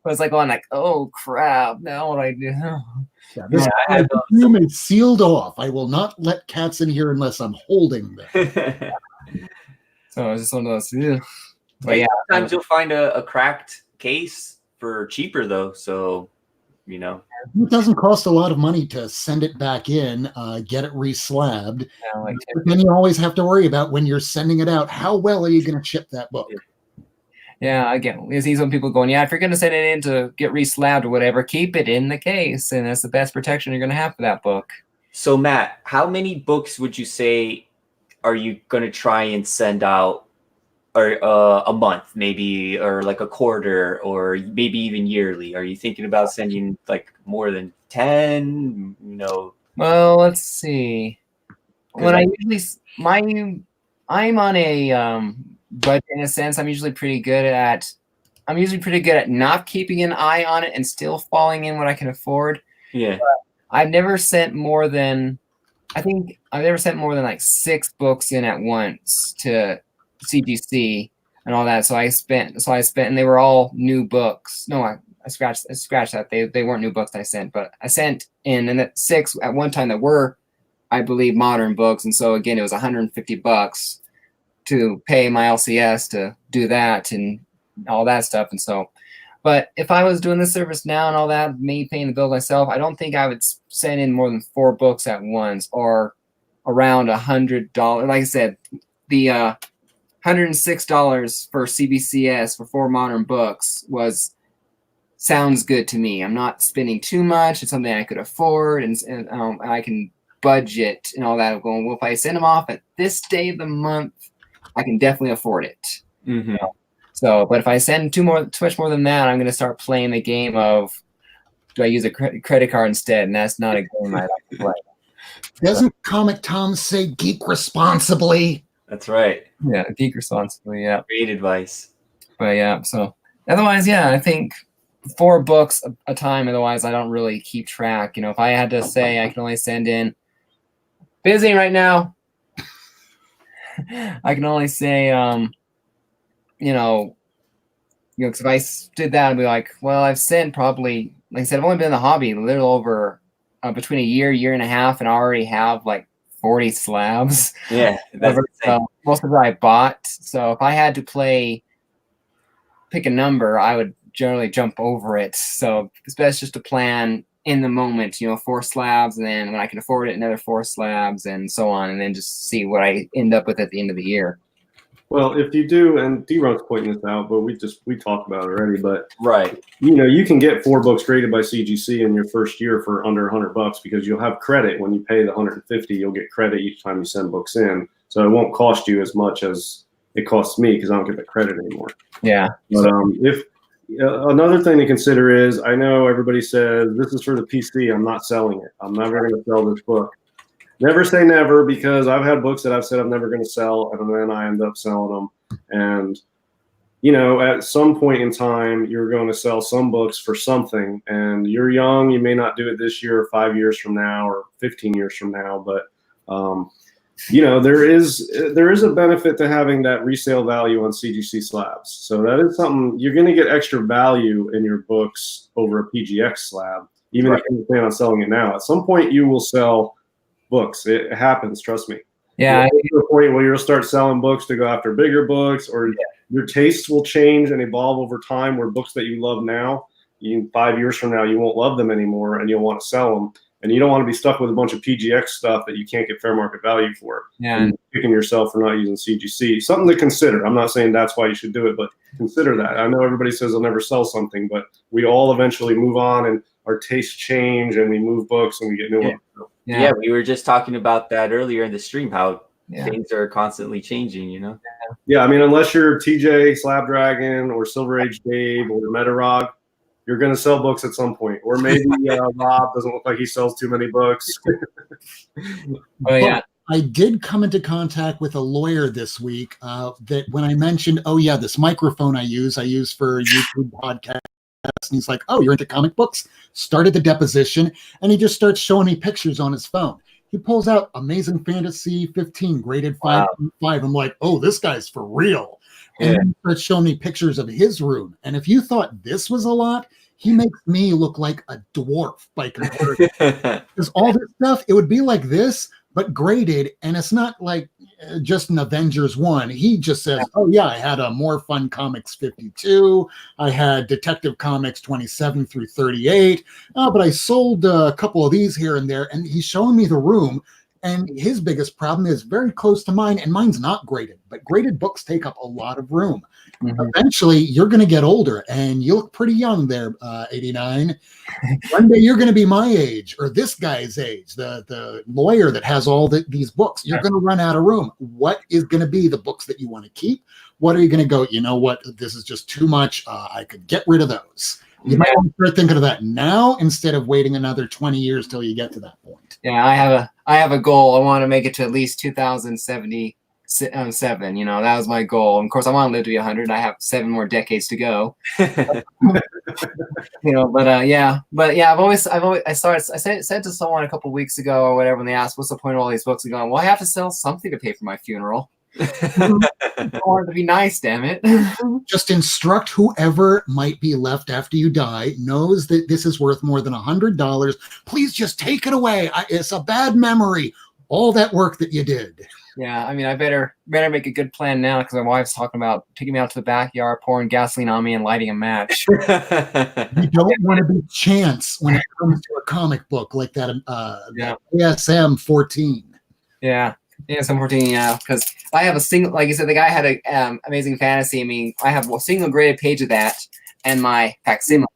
But it's like, I'm like, "Oh crap! Now what do I do?" Yeah, this room is sealed off. I will not let cats in here unless I'm holding them. So it's just one of those. Ugh. But Hey, yeah, sometimes you'll find a cracked case for cheaper though. So, it doesn't cost a lot of money to send it back in, get it reslabbed. like But then you always have to worry about when you're sending it out, how well are you going to ship that book? Yeah, again, you see some people going, yeah, if you're going to send it in to get reslabbed or whatever, keep it in the case, and that's the best protection you're going to have for that book. So Matt, how many books would you say are you going to try and send out, or a month, maybe, or like a quarter, or maybe even yearly? Are you thinking about sending like more than 10? Well, let's see. When I usually I'm on a budget in a sense. I'm usually pretty good at not keeping an eye on it and still falling in what I can afford. Yeah. But I've never sent more than like 6 books in at once to CGC and all that. So I spent, and they were all new books. No, I scratched that. They weren't new books I sent, but I sent in, and at 6 at one time that were, I believe, modern books. And so again, it was $150 to pay my LCS to do that and all that stuff. And so, but if I was doing this service now and all that, me paying the bill myself, I don't think I would send in more than 4 books at once, or around $100. Like I said, the $106 for CBCS for 4 modern books sounds good to me. I'm not spending too much. It's something I could afford, and I can budget and all that. I'm going, well, if I send them off at this day of the month, I can definitely afford it. Mm-hmm. So, but if I send too much more than that, I'm going to start playing the game of, do I use a credit card instead? And that's not a game I like to play. Doesn't Comic Tom say geek responsibly? That's right. Yeah, geek responsibly. Yeah, Great advice. but yeah. So otherwise, yeah, I think 4 books a time. Otherwise, I don't really keep track. If I had to say, I can only send in. Busy right now. I can only say, because if I did that, I'd be like, well, I've sent probably, like I said, I've only been in the hobby a little over between a year and a half, and I already have like 40 slabs. Yeah, that's most of it I bought. So if I had to pick a number, I would generally jump over it. So it's best just to plan in the moment, 4 slabs, and then when I can afford it, another 4 slabs, and so on, and then just see what I end up with at the end of the year. Well, if you do, and D-Ron's pointing this out, but we talked about it already, but right. You can get 4 books graded by CGC in your first year for under $100 because you'll have credit when you pay the $150. You'll get credit each time you send books in, so it won't cost you as much as it costs me because I don't get the credit anymore. Yeah. But if another thing to consider is, I know everybody says this is for the PC. I'm not selling it. I'm never going to sell this book. Never say never, because I've had books that I've said I'm never going to sell, and then I end up selling them. And at some point in time, you're going to sell some books for something, and you're young. You may not do it this year, or 5 years from now, or 15 years from now, but there is a benefit to having that resale value on CGC slabs. So that is something you're going to get extra value in your books over a PGX slab, even if you plan on selling it now. At some point, you will sell books. It happens, trust me. Yeah. To the point where you'll start selling books to go after bigger books, or your tastes will change and evolve over time, where books that you love now, 5 years from now, you won't love them anymore and you'll want to sell them. and you don't want to be stuck with a bunch of PGX stuff that you can't get fair market value for. Yeah. And kicking yourself for not using CGC. Something to consider. I'm not saying that's why you should do it, but consider that. I know everybody says they'll never sell something, but we all eventually move on, and our tastes change, and we move books, and we get new ones. Yeah, we were just talking about that earlier in the stream, how things are constantly changing, you know? Yeah, I mean, unless you're TJ, Slapdragon, or Silver Age Dave, or Metarog, you're going to sell books at some point. Or maybe Rob doesn't look like he sells too many books. Oh, yeah. I did come into contact with a lawyer this week that when I mentioned, oh, yeah, this microphone I use for YouTube podcasts. And he's like, oh, you're into comic books? Started the deposition, and he just starts showing me pictures on his phone. He pulls out Amazing Fantasy 15, graded 5.5. I'm like, oh, this guy's for real. And then he starts showing me pictures of his room. And if you thought this was a lot, he makes me look like a dwarf by comparison. Because all this stuff, it would be like this, but graded, and it's not like just an Avengers 1. He just says, oh, yeah, I had a More Fun Comics 52. I had Detective Comics 27 through 38. But I sold a couple of these here and there. And he's showing me the room. And his biggest problem is very close to mine, and mine's not graded. But graded books take up a lot of room. Mm-hmm. Eventually, you're going to get older, and you look pretty young there, 89. One day, you're going to be my age, or this guy's age, the lawyer that has all these books. You're going to run out of room. What is going to be the books that you want to keep? What are you going to go, you know what, this is just too much. I could get rid of those. You might want to start thinking of that now instead of waiting another 20 years till you get to that point. Yeah, I have a goal. I want to make it to at least 2077. You know, that was my goal. And of course, I want to live to be 100. I have 7 more decades to go. You know, but I've always I said to someone a couple of weeks ago or whatever when they asked, "What's the point of all these books?" I'm going, "Well, I have to sell something to pay for my funeral." I want it to be nice, damn it. Just instruct whoever might be left after you die, knows that this is worth more than $100. Please just take it away. It's a bad memory. All that work that you did. Yeah, I mean, I better make a good plan now, because my wife's talking about taking me out to the backyard, pouring gasoline on me, and lighting a match. You don't want to be chance when it comes to a comic book like that. That ASM 14. Yeah. Yeah, some 14, yeah, because I have a single, like you said, the guy had a Amazing Fantasy. I mean, I have a single graded page of that, and my facsimile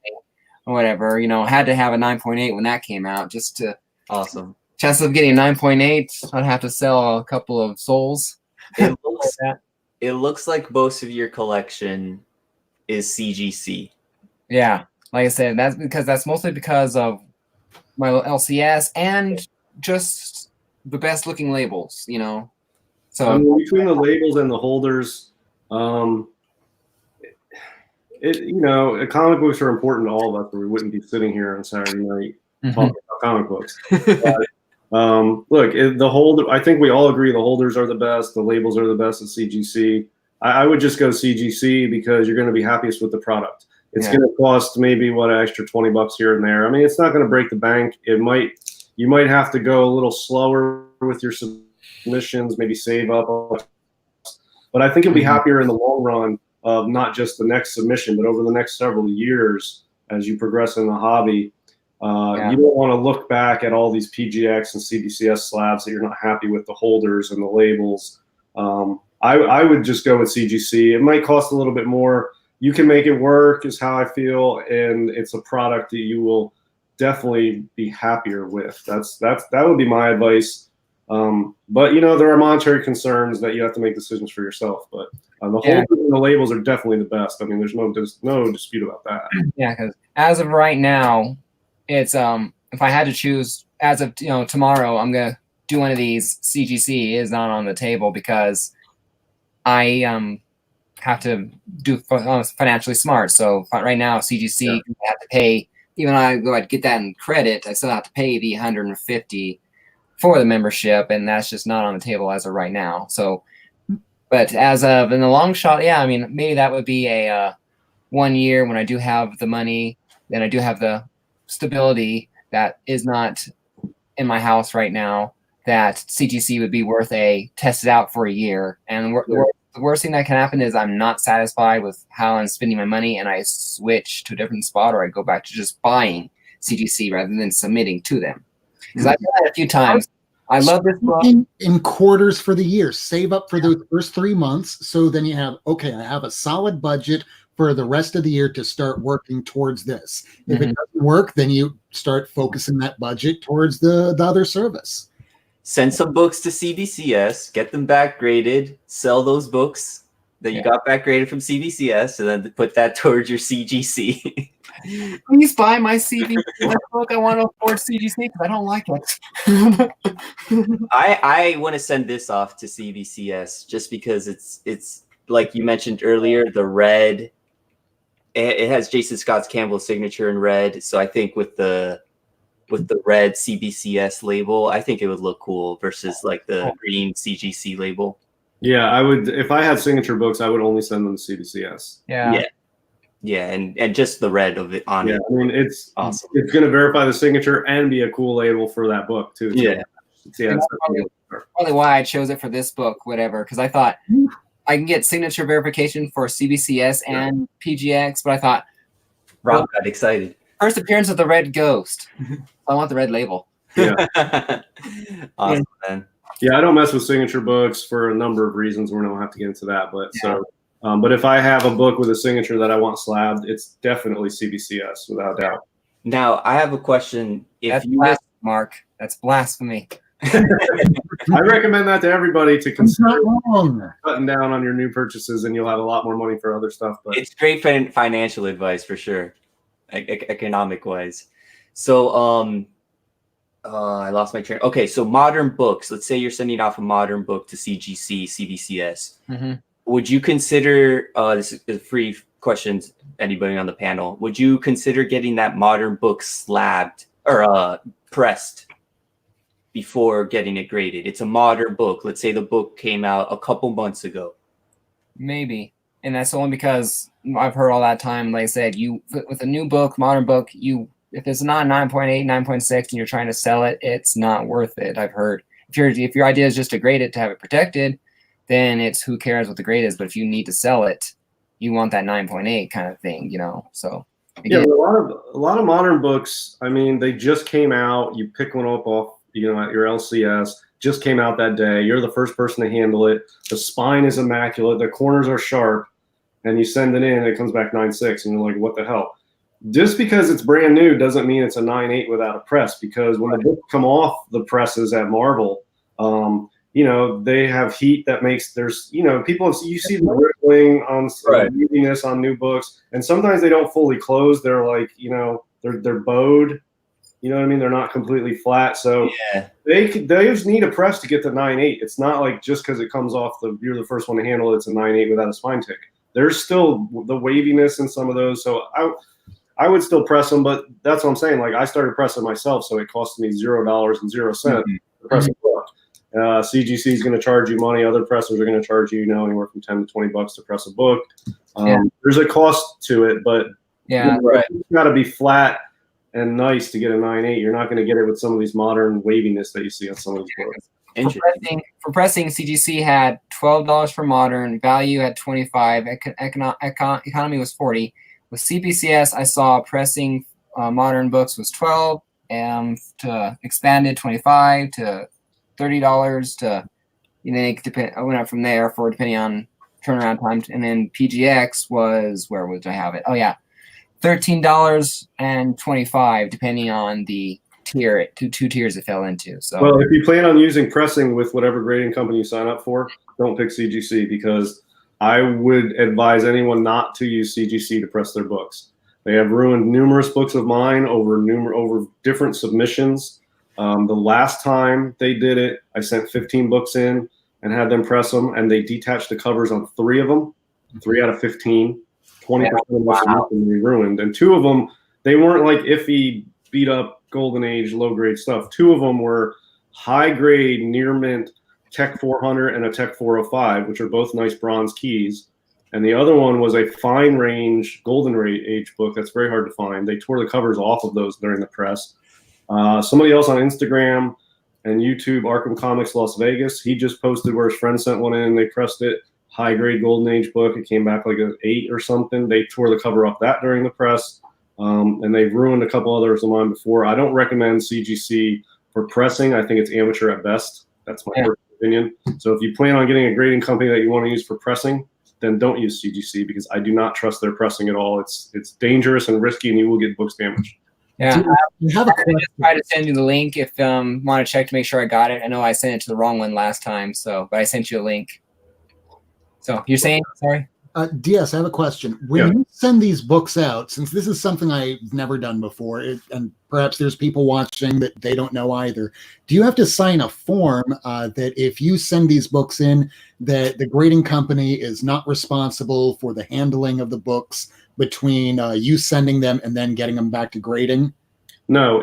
or whatever, you know, had to have a 9.8 when that came out, just to awesome. Chances of getting a 9.8, I'd have to sell a couple of souls. It looks like most of your collection is CGC. Yeah, like I said, that's mostly because of my LCS and just the best looking labels, you know. So I mean, between the labels and the holders, you know, comic books are important to all of us, or we wouldn't be sitting here on Saturday night talking about comic books. But, look, I think we all agree the holders are the best, the labels are the best at CGC. I would just go CGC because you're going to be happiest with the product. It's going to cost maybe an extra $20 here and there. I mean, it's not going to break the bank. You might have to go a little slower with your submissions, maybe save up. But I think you'll be happier in the long run of not just the next submission, but over the next several years as you progress in the hobby. You don't want to look back at all these PGX and CBCS slabs that you're not happy with the holders and the labels. I would just go with CGC. It might cost a little bit more. You can make it work, is how I feel, and it's a product that you will definitely be happier with. That would be my advice. But you know, there are monetary concerns that you have to make decisions for yourself. But the holders and the labels are definitely the best. I mean, there's no dispute about that. Yeah, because as of right now, it's if I had to choose, as of tomorrow, I'm gonna do one of these. CGC is not on the table because I have to do financially smart. So right now, CGC I have to pay. Even though I go ahead and get that in credit, I still have to pay the $150 for the membership, and that's just not on the table as of right now. So, but as of in the long shot, I mean, maybe that would be a 1 year when I do have the money, then I do have the stability that is not in my house right now, that CGC would be worth a test it out for a year. And the worst thing that can happen is I'm not satisfied with how I'm spending my money, and I switch to a different spot, or I go back to just buying CGC rather than submitting to them. because I've done that a few times. I love this book. In quarters for the year. Save up for those first 3 months. So then you have, okay, I have a solid budget for the rest of the year to start working towards this. If it doesn't work, then you start focusing that budget towards the other service. Send some books to CBCS, get them back graded, sell those books that you got back graded from CBCS, and then put that towards your CGC. Please buy my CBCS book. I want to afford CGC because I don't like it. I want to send this off to CBCS just because it's like you mentioned earlier, the red. It has Jason Scott Campbell's signature in red, so I think with the red CBCS label, I think it would look cool versus like the green CGC label. Yeah, I would. If I had signature books, I would only send them to CBCS. Yeah, and just the red of it on it. I mean, it's awesome. It's going to verify the signature and be a cool label for that book too. Yeah. That's probably why I chose it for this book, whatever, because I thought I can get signature verification for CBCS and PGX, but I thought Rob got excited. First appearance of the red ghost. I want the red label. Yeah. Awesome, man. Yeah, I don't mess with signature books for a number of reasons. We don't have to get into that, but but if I have a book with a signature that I want slabbed, it's definitely CBCS without doubt. Now, I have a question. That's blasphemy, Mark. That's blasphemy. I recommend that to everybody to consider cutting down on your new purchases, and you'll have a lot more money for other stuff. But it's great financial advice for sure, economic wise. So, I lost my train. Okay, so modern books. Let's say you're sending off a modern book to CGC, CBCS. Would you consider? This is free questions. Anybody on the panel? Would you consider getting that modern book slabbed or pressed before getting it graded? It's a modern book. Let's say the book came out a couple months ago. Maybe, and that's only because I've heard all that time. Like I said, you with a new book, modern book, if it's not 9.8, 9.6, and you're trying to sell it, it's not worth it. I've heard if your idea is just to grade it to have it protected, then it's who cares what the grade is. But if you need to sell it, you want that 9.8 kind of thing, So again, a lot of modern books. I mean, they just came out. You pick one up off, at your LCS. Just came out that day. You're the first person to handle it. The spine is immaculate. The corners are sharp, and you send it in, and it comes back 9.6, and you're like, what the hell? Just because it's brand new doesn't mean it's a 9.8 without a press, because when the books come off the presses at Marvel, they have heat that makes you see the rippling on weaviness on new books, and sometimes they don't fully close. They're like, they're bowed. You know what I mean? They're not completely flat. So they just need a press to get the 9.8. It's not like just because it comes off you're the first one to handle it, it's a 9.8 without a spine tick. There's still the waviness in some of those. So I would still press them, but that's what I'm saying. Like, I started pressing myself, so it cost me $0.00 to press a book. CGC is going to charge you money. Other pressers are going to charge you, anywhere from $10 to $20 to press a book. There's a cost to it, but it's got to be flat and nice to get a 9.8. You're not going to get it with some of these modern waviness that you see on some of these books. For pressing, CGC had $12 for modern, value at $25, economy was $40. With CBCS, I saw pressing modern books was $12, to expanded $25 to $30 to, I went up from there for depending on turnaround time, and then PGX was where would I have it? Oh yeah, $13 and $25 depending on the tier. Two tiers it fell into. So well, if you plan on using pressing with whatever grading company you sign up for, don't pick CGC, because I would advise anyone not to use CGC to press their books. They have ruined numerous books of mine over different submissions. The last time they did it, I sent 15 books in and had them press them, and they detached the covers on 3 of them, 3 out of 15, 20% of them they ruined. And 2 of them, they weren't like iffy, beat up, golden age, low grade stuff. 2 of them were high grade, near mint, Tech 400 and a Tech 405, which are both nice bronze keys. And the other one was a fine range golden age book that's very hard to find. They tore the covers off of those during the press. Somebody else on Instagram and YouTube, Arkham Comics Las Vegas, he just posted where his friend sent one in. They pressed it, high grade golden age book. It came back like an 8 or something. They tore the cover off that during the press. And they've ruined a couple others of mine before. I don't recommend CGC For pressing, I think it's amateur at best. That's my personal opinion. So if you plan on getting a grading company that you want to use for pressing, then don't use CGC, because I do not trust their pressing at all. It's dangerous and risky, and you will get books damaged. Yeah, You have a I just try to send you the link if want to check to make sure I got it. I know I sent it to the wrong one last time, but I sent you a link. So you're saying, sorry? DS, I have a question. When you send these books out, since this is something I've never done before, and perhaps there's people watching that they don't know either, do you have to sign a form that if you send these books in, that the grading company is not responsible for the handling of the books between you sending them and then getting them back to grading? No.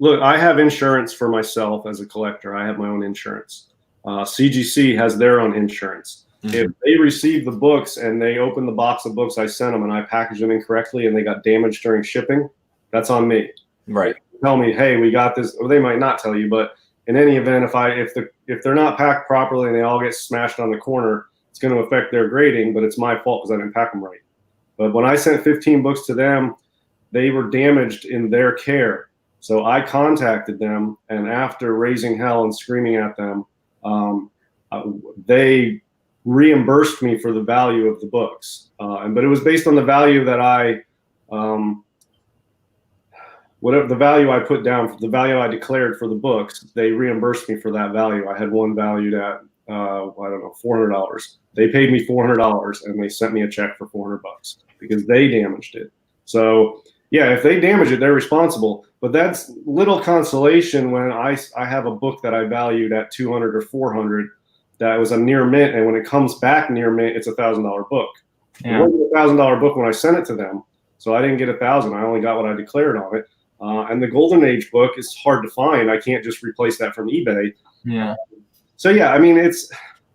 Look, I have insurance for myself as a collector. I have my own insurance. CGC has their own insurance. If they receive the books and they open the box of books I sent them and I packaged them incorrectly and they got damaged during shipping, that's on me. Right. They tell me, hey, we got this, or they might not tell you, but in any event, if they're not packed properly and they all get smashed on the corner, it's going to affect their grading, but it's my fault because I didn't pack them right. But when I sent 15 books to them, they were damaged in their care. So I contacted them, and after raising hell and screaming at them, they reimbursed me for the value of the books, but it was based on the value that whatever the value I put down, the value I declared for the books. They reimbursed me for that value. I had one valued at I don't know, $400. They paid me $400, and they sent me a check for $400 because they damaged it. So yeah, if they damage it, they're responsible. But that's little consolation when I have a book that I valued at $200 or $400. That was a near mint, and when it comes back near mint, it's $1,000 book. Yeah. It wasn't $1,000 book when I sent it to them, so I didn't get 1,000. I only got what I declared on it. And the Golden Age book is hard to find. I can't just replace that from eBay. Yeah. So yeah, I mean,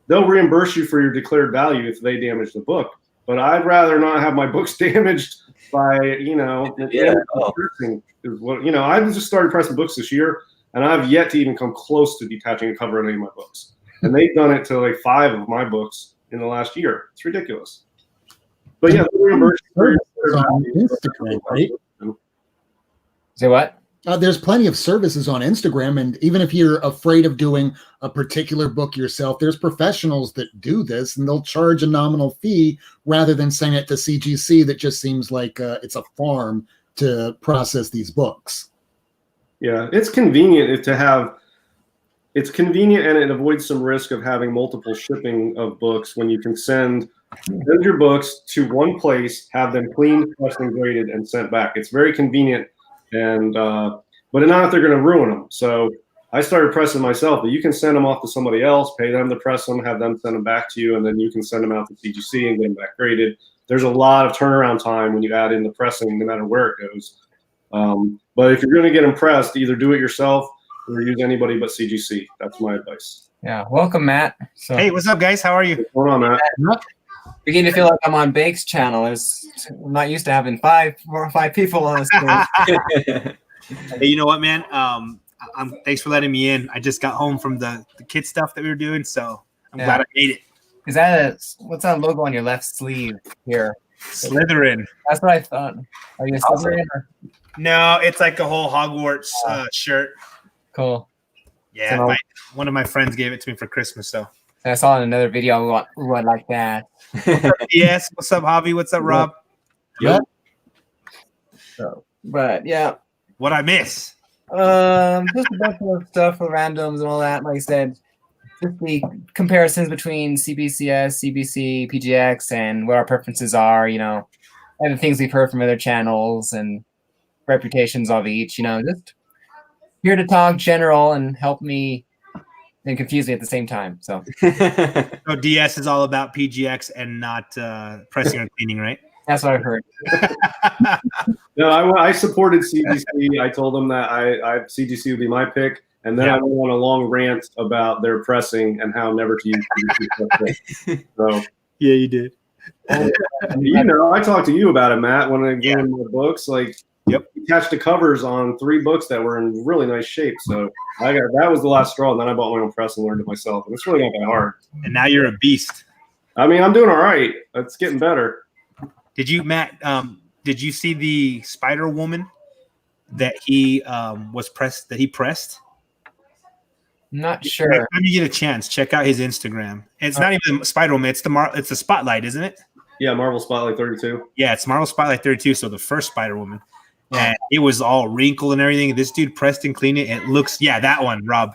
they'll reimburse you for your declared value if they damage the book. But I'd rather not have my books damaged by pressing. I just started pressing books this year, and I've yet to even come close to detaching a cover on any of my books. And they've done it to like 5 of my books in the last year. It's ridiculous. But yeah, they'll reimburse you on Instagram, right? Say what? There's plenty of services on Instagram, and even if you're afraid of doing a particular book yourself, there's professionals that do this, and they'll charge a nominal fee rather than sending it to CGC. That just seems like it's a farm to process these books. Yeah, it's convenient to have. It's convenient, and it avoids some risk of having multiple shipping of books when you can send your books to one place, have them cleaned, pressed, and graded, and sent back. It's very convenient, and but not if they're going to ruin them. So I started pressing myself, but you can send them off to somebody else, pay them to press them, have them send them back to you, and then you can send them out to CGC and get them back graded. There's a lot of turnaround time when you add in the pressing, no matter where it goes. But if you're going to get them pressed, either do it yourself or use anybody but CGC. That's my advice. Yeah. Welcome, Matt. So, hey, what's up, guys? How are you? What's going on, Matt? Beginning to feel like I'm on Bake's channel. I'm not used to having 4 or 5 people on the screen. Hey, you know what, man? Thanks for letting me in. I just got home from the kid stuff that we were doing, so I'm glad I made it. What's that logo on your left sleeve here? Slytherin. That's what I thought. Are you a Slytherin? No, it's like a whole Hogwarts shirt. Cool. Yeah, So, one of my friends gave it to me for Christmas, so. I saw in another video what like that. Yes. What's up, Javi? What's up, Rob? Yep. So, but yeah. What I miss? Just a bunch of stuff for randoms and all that. Like I said, just the comparisons between CBCS, CBC, PGX, and what our preferences are. And the things we've heard from other channels and reputations of each. Just here to talk general and help me and confuse me at the same time. So DS is all about PGX and not pressing or cleaning, right? that's what I've heard. No, I supported CGC. I told them that CGC would be my pick, and then I went on a long rant about their pressing and how never to use CGC. So yeah, you did. I talked to you about it, Matt, when I gave my books. Like, we attached the covers on 3 books that were in really nice shape. So that was the last straw. And then I bought my own press and learned it myself. And it's really not that hard. And now you're a beast. I mean, I'm doing all right. It's getting better. Did you, Matt? Did you see the Spider Woman that he pressed? Not sure. Next time you get a chance, check out his Instagram. It's not even Spider-Woman. It's the Spotlight, isn't it? Yeah, Marvel Spotlight 32. Yeah, it's Marvel Spotlight 32. So the first Spider-Woman, and it was all wrinkled and everything. This dude pressed and cleaned it. It looks, that one, Rob.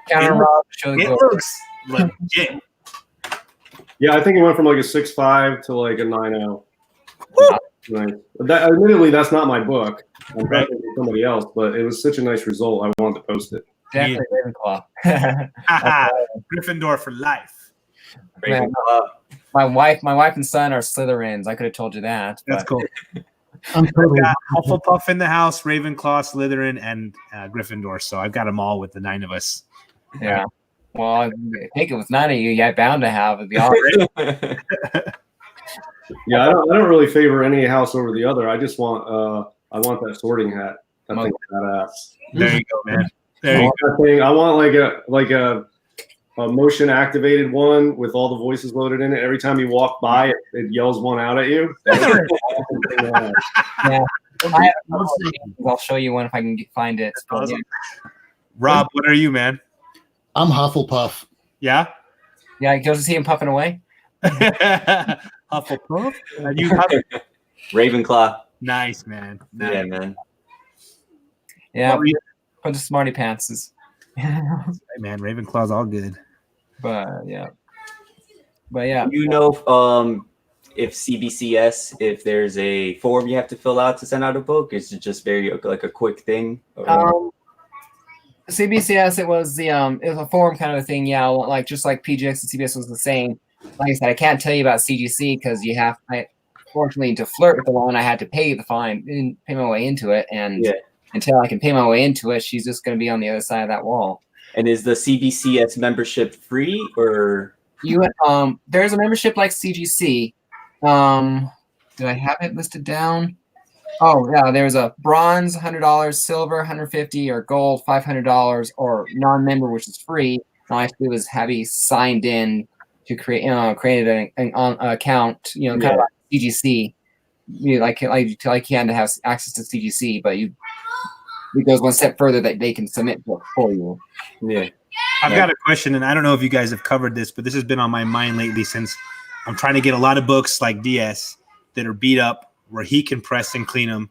It looks legit. Yeah, I think it went from like a 6.5 to like a 9.0. Nice. Admittedly, that's not my book. I'm right. Somebody else, but it was such a nice result. I wanted to post it. Definitely Ravenclaw. Gryffindor for life. Man, my wife and son are Slytherins. I could have told you that. That's cool. I'm totally got Hufflepuff in the house, Ravenclaw, Slytherin, and Gryffindor. So I've got them all with the 9 of us. Yeah. Well, I think it was 9 of you. Yeah, bound to have it. Yeah, I don't really favor any house over the other. I just want I want that sorting hat. That thing's badass. There you go, man. There you go. I want like a motion activated one with all the voices loaded in it. Every time you walk by, it yells one out at you. Yeah. I'll show you one if I can find it. Awesome. Rob, what are you, man? I'm Hufflepuff. Yeah? Yeah, you go to see him puffing away. Hufflepuff? You Ravenclaw. Nice, man. Nice. Yeah, man. Yeah, for the smarty pantses. Hey, man, Ravenclaw's all good. But yeah. You know, if CBCS, if there's a form you have to fill out to send out a book, is it just very like a quick thing? CBCS, it was a form kind of a thing. Yeah, like just like PGX and CBS was the same. Like I said, I can't tell you about CGC because fortunately, to flirt with the loan, I had to pay the fine and pay my way into it. And until I can pay my way into it, she's just going to be on the other side of that wall. And is the CBCS membership free or? There's a membership like CGC. Do I have it listed down? Oh yeah, there's a bronze $100, silver $150, or gold $500, or non-member, which is free. All I have to do is have you signed in to create an account. Kind of like CGC. Like you had to have access to CGC, but it goes one step further that they can submit for you. Yeah. I've got a question, and I don't know if you guys have covered this, but this has been on my mind lately since I'm trying to get a lot of books like DS that are beat up where he can press and clean them,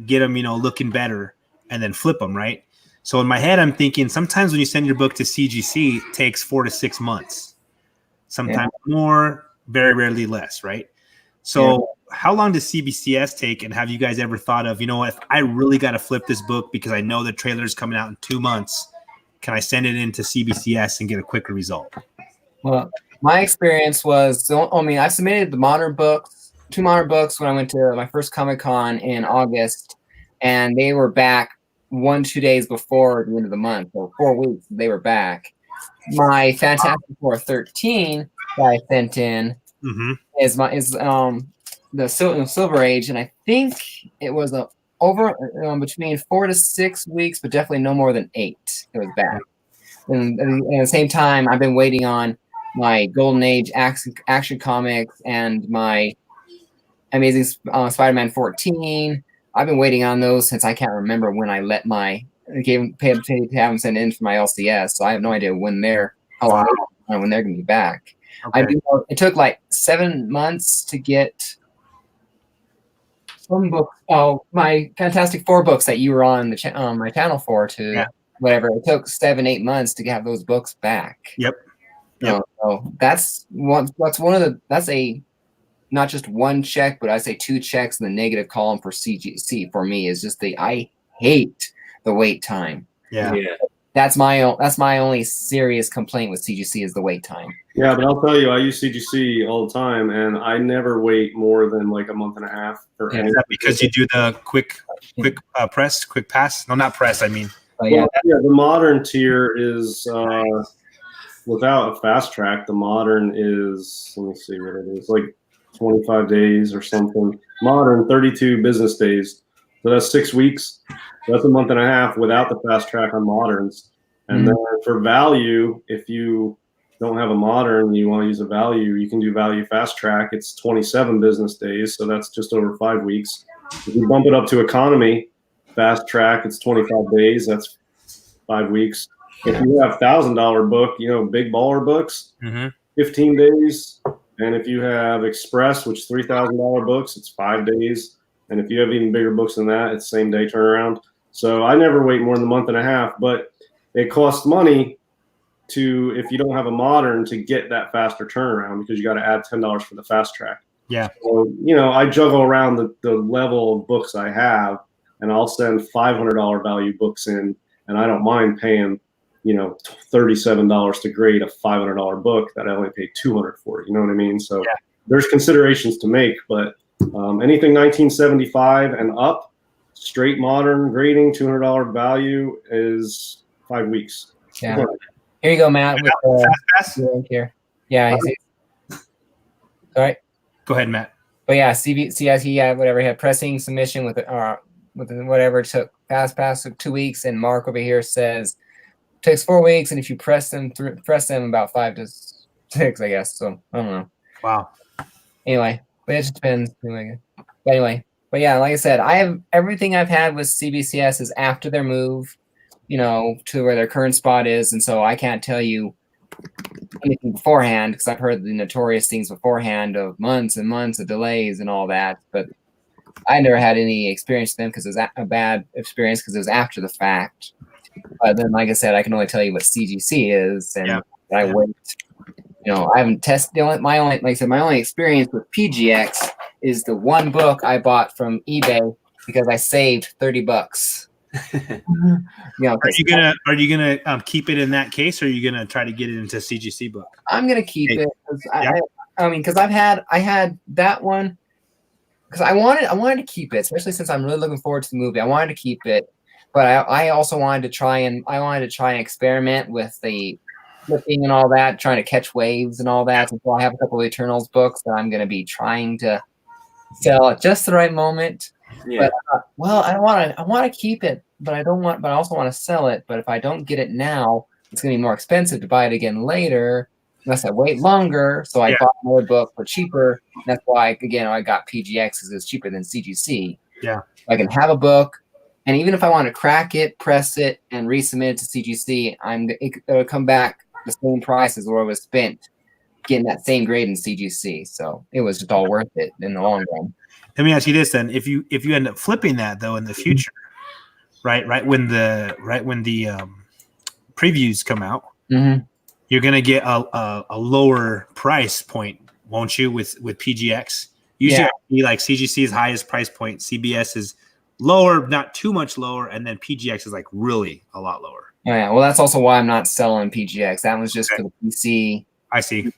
get them, looking better, and then flip them, right? So in my head, I'm thinking sometimes when you send your book to CGC, it takes 4 to 6 months, sometimes more, very rarely less, right? So how long does CBCS take, and have you guys ever thought of, if I really got to flip this book because I know the trailer is coming out in 2 months, can I send it into CBCS and get a quicker result? Well, my experience was, I submitted the modern books, 2 modern books when I went to my first Comic-Con in August, and they were back 1-2 days before the end of the month, so 4 weeks they were back. My Fantastic Four 13 that I sent in is the Silver Age, and I think it was over between 4 to 6 weeks, but definitely no more than 8. It was back. And at the same time, I've been waiting on my Golden Age action comics and my Amazing Spider-Man 14. I've been waiting on those since I can't remember when I let pay to have them sent in for my LCS. So I have no idea when they're going to be back. Okay. It took like 7 months to get some books. Oh, my Fantastic Four books that you were on my channel for whatever. It took 7-8 months to have those books back. Yep. So that's one of the. That's a not just one check, but I say 2 checks in the negative column for CGC for me is just I hate the wait time. Yeah. That's my only serious complaint with CGC is the wait time. Yeah, but I'll tell you, I use CGC all the time, and I never wait more than like a month and a half for anything. Is that because you do the quick press, quick pass? No, not press. I mean, the modern tier is without a fast track. The modern is, let me see what it is, like 25 days or something. Modern 32 business days. So that's 6 weeks. That's a month and a half without the fast track on moderns. And then for value, if you don't have a modern and you want to use a value, you can do value fast track. It's 27 business days. So that's just over 5 weeks. If you bump it up to economy fast track, it's 25 days. That's 5 weeks. If you have $1,000 book, big baller books, 15 days. And if you have Express, which is $3,000 books, it's 5 days. And if you have even bigger books than that, it's same day turnaround. So I never wait more than a month and a half, but it costs money if you don't have a modern, to get that faster turnaround, because you got to add $10 for the fast track. Yeah. So, I juggle around the level of books I have, and I'll send $500 value books in, and I don't mind paying, $37 to grade a $500 book that I only paid $200 for. You know what I mean? So there's considerations to make, but anything 1975 and up, straight modern grading, $200 value is 5 weeks. Yeah. Here you go, Matt. With here. Yeah. All right. Go ahead, Matt. But yeah, CBCS, he had whatever, he had pressing submission with whatever it took. Pass took 2 weeks, and Mark over here says takes 4 weeks, and if you press them about 5 to 6, I guess. So I don't know. Wow. Anyway, but it just depends. But yeah, like I said, I have everything I've had with CBCS is after their move, to where their current spot is, and so I can't tell you anything beforehand, because I've heard the notorious things beforehand of months and months of delays and all that. But I never had any experience with them because it was a bad experience because it was after the fact. But then, like I said, I can only tell you what CGC is, and I wait. I haven't tested. My only experience with PGX is the one book I bought from eBay because I saved $30. Are you gonna keep it in that case, or are you gonna try to get it into CGC book? I'm gonna keep it. Because I had that one because I wanted to keep it, especially since I'm really looking forward to the movie. I wanted to keep it, but I also wanted to try and experiment with the flipping and all that, trying to catch waves and all that. So I have a couple of Eternals books that I'm gonna be trying to sell at just the right moment. Yeah. But I want to keep it, but I also want to sell it. But if I don't get it now, it's going to be more expensive to buy it again later, unless I wait longer. So I bought another book for cheaper. That's why, again, I got PGX because it's cheaper than CGC. Yeah. I can have a book, and even if I want to crack it, press it, and resubmit it to CGC, it'll come back the same price as where it was spent getting that same grade in CGC. So it was just all worth it in the long run. Let me ask you this then: if you end up flipping that though in the future, right when the previews come out, you're gonna get a lower price point, won't you? With PGX, usually be like CGC's highest price point, CBS is lower, not too much lower, and then PGX is like really a lot lower. Oh, yeah, well, that's also why I'm not selling PGX. That was just for the PC. I see.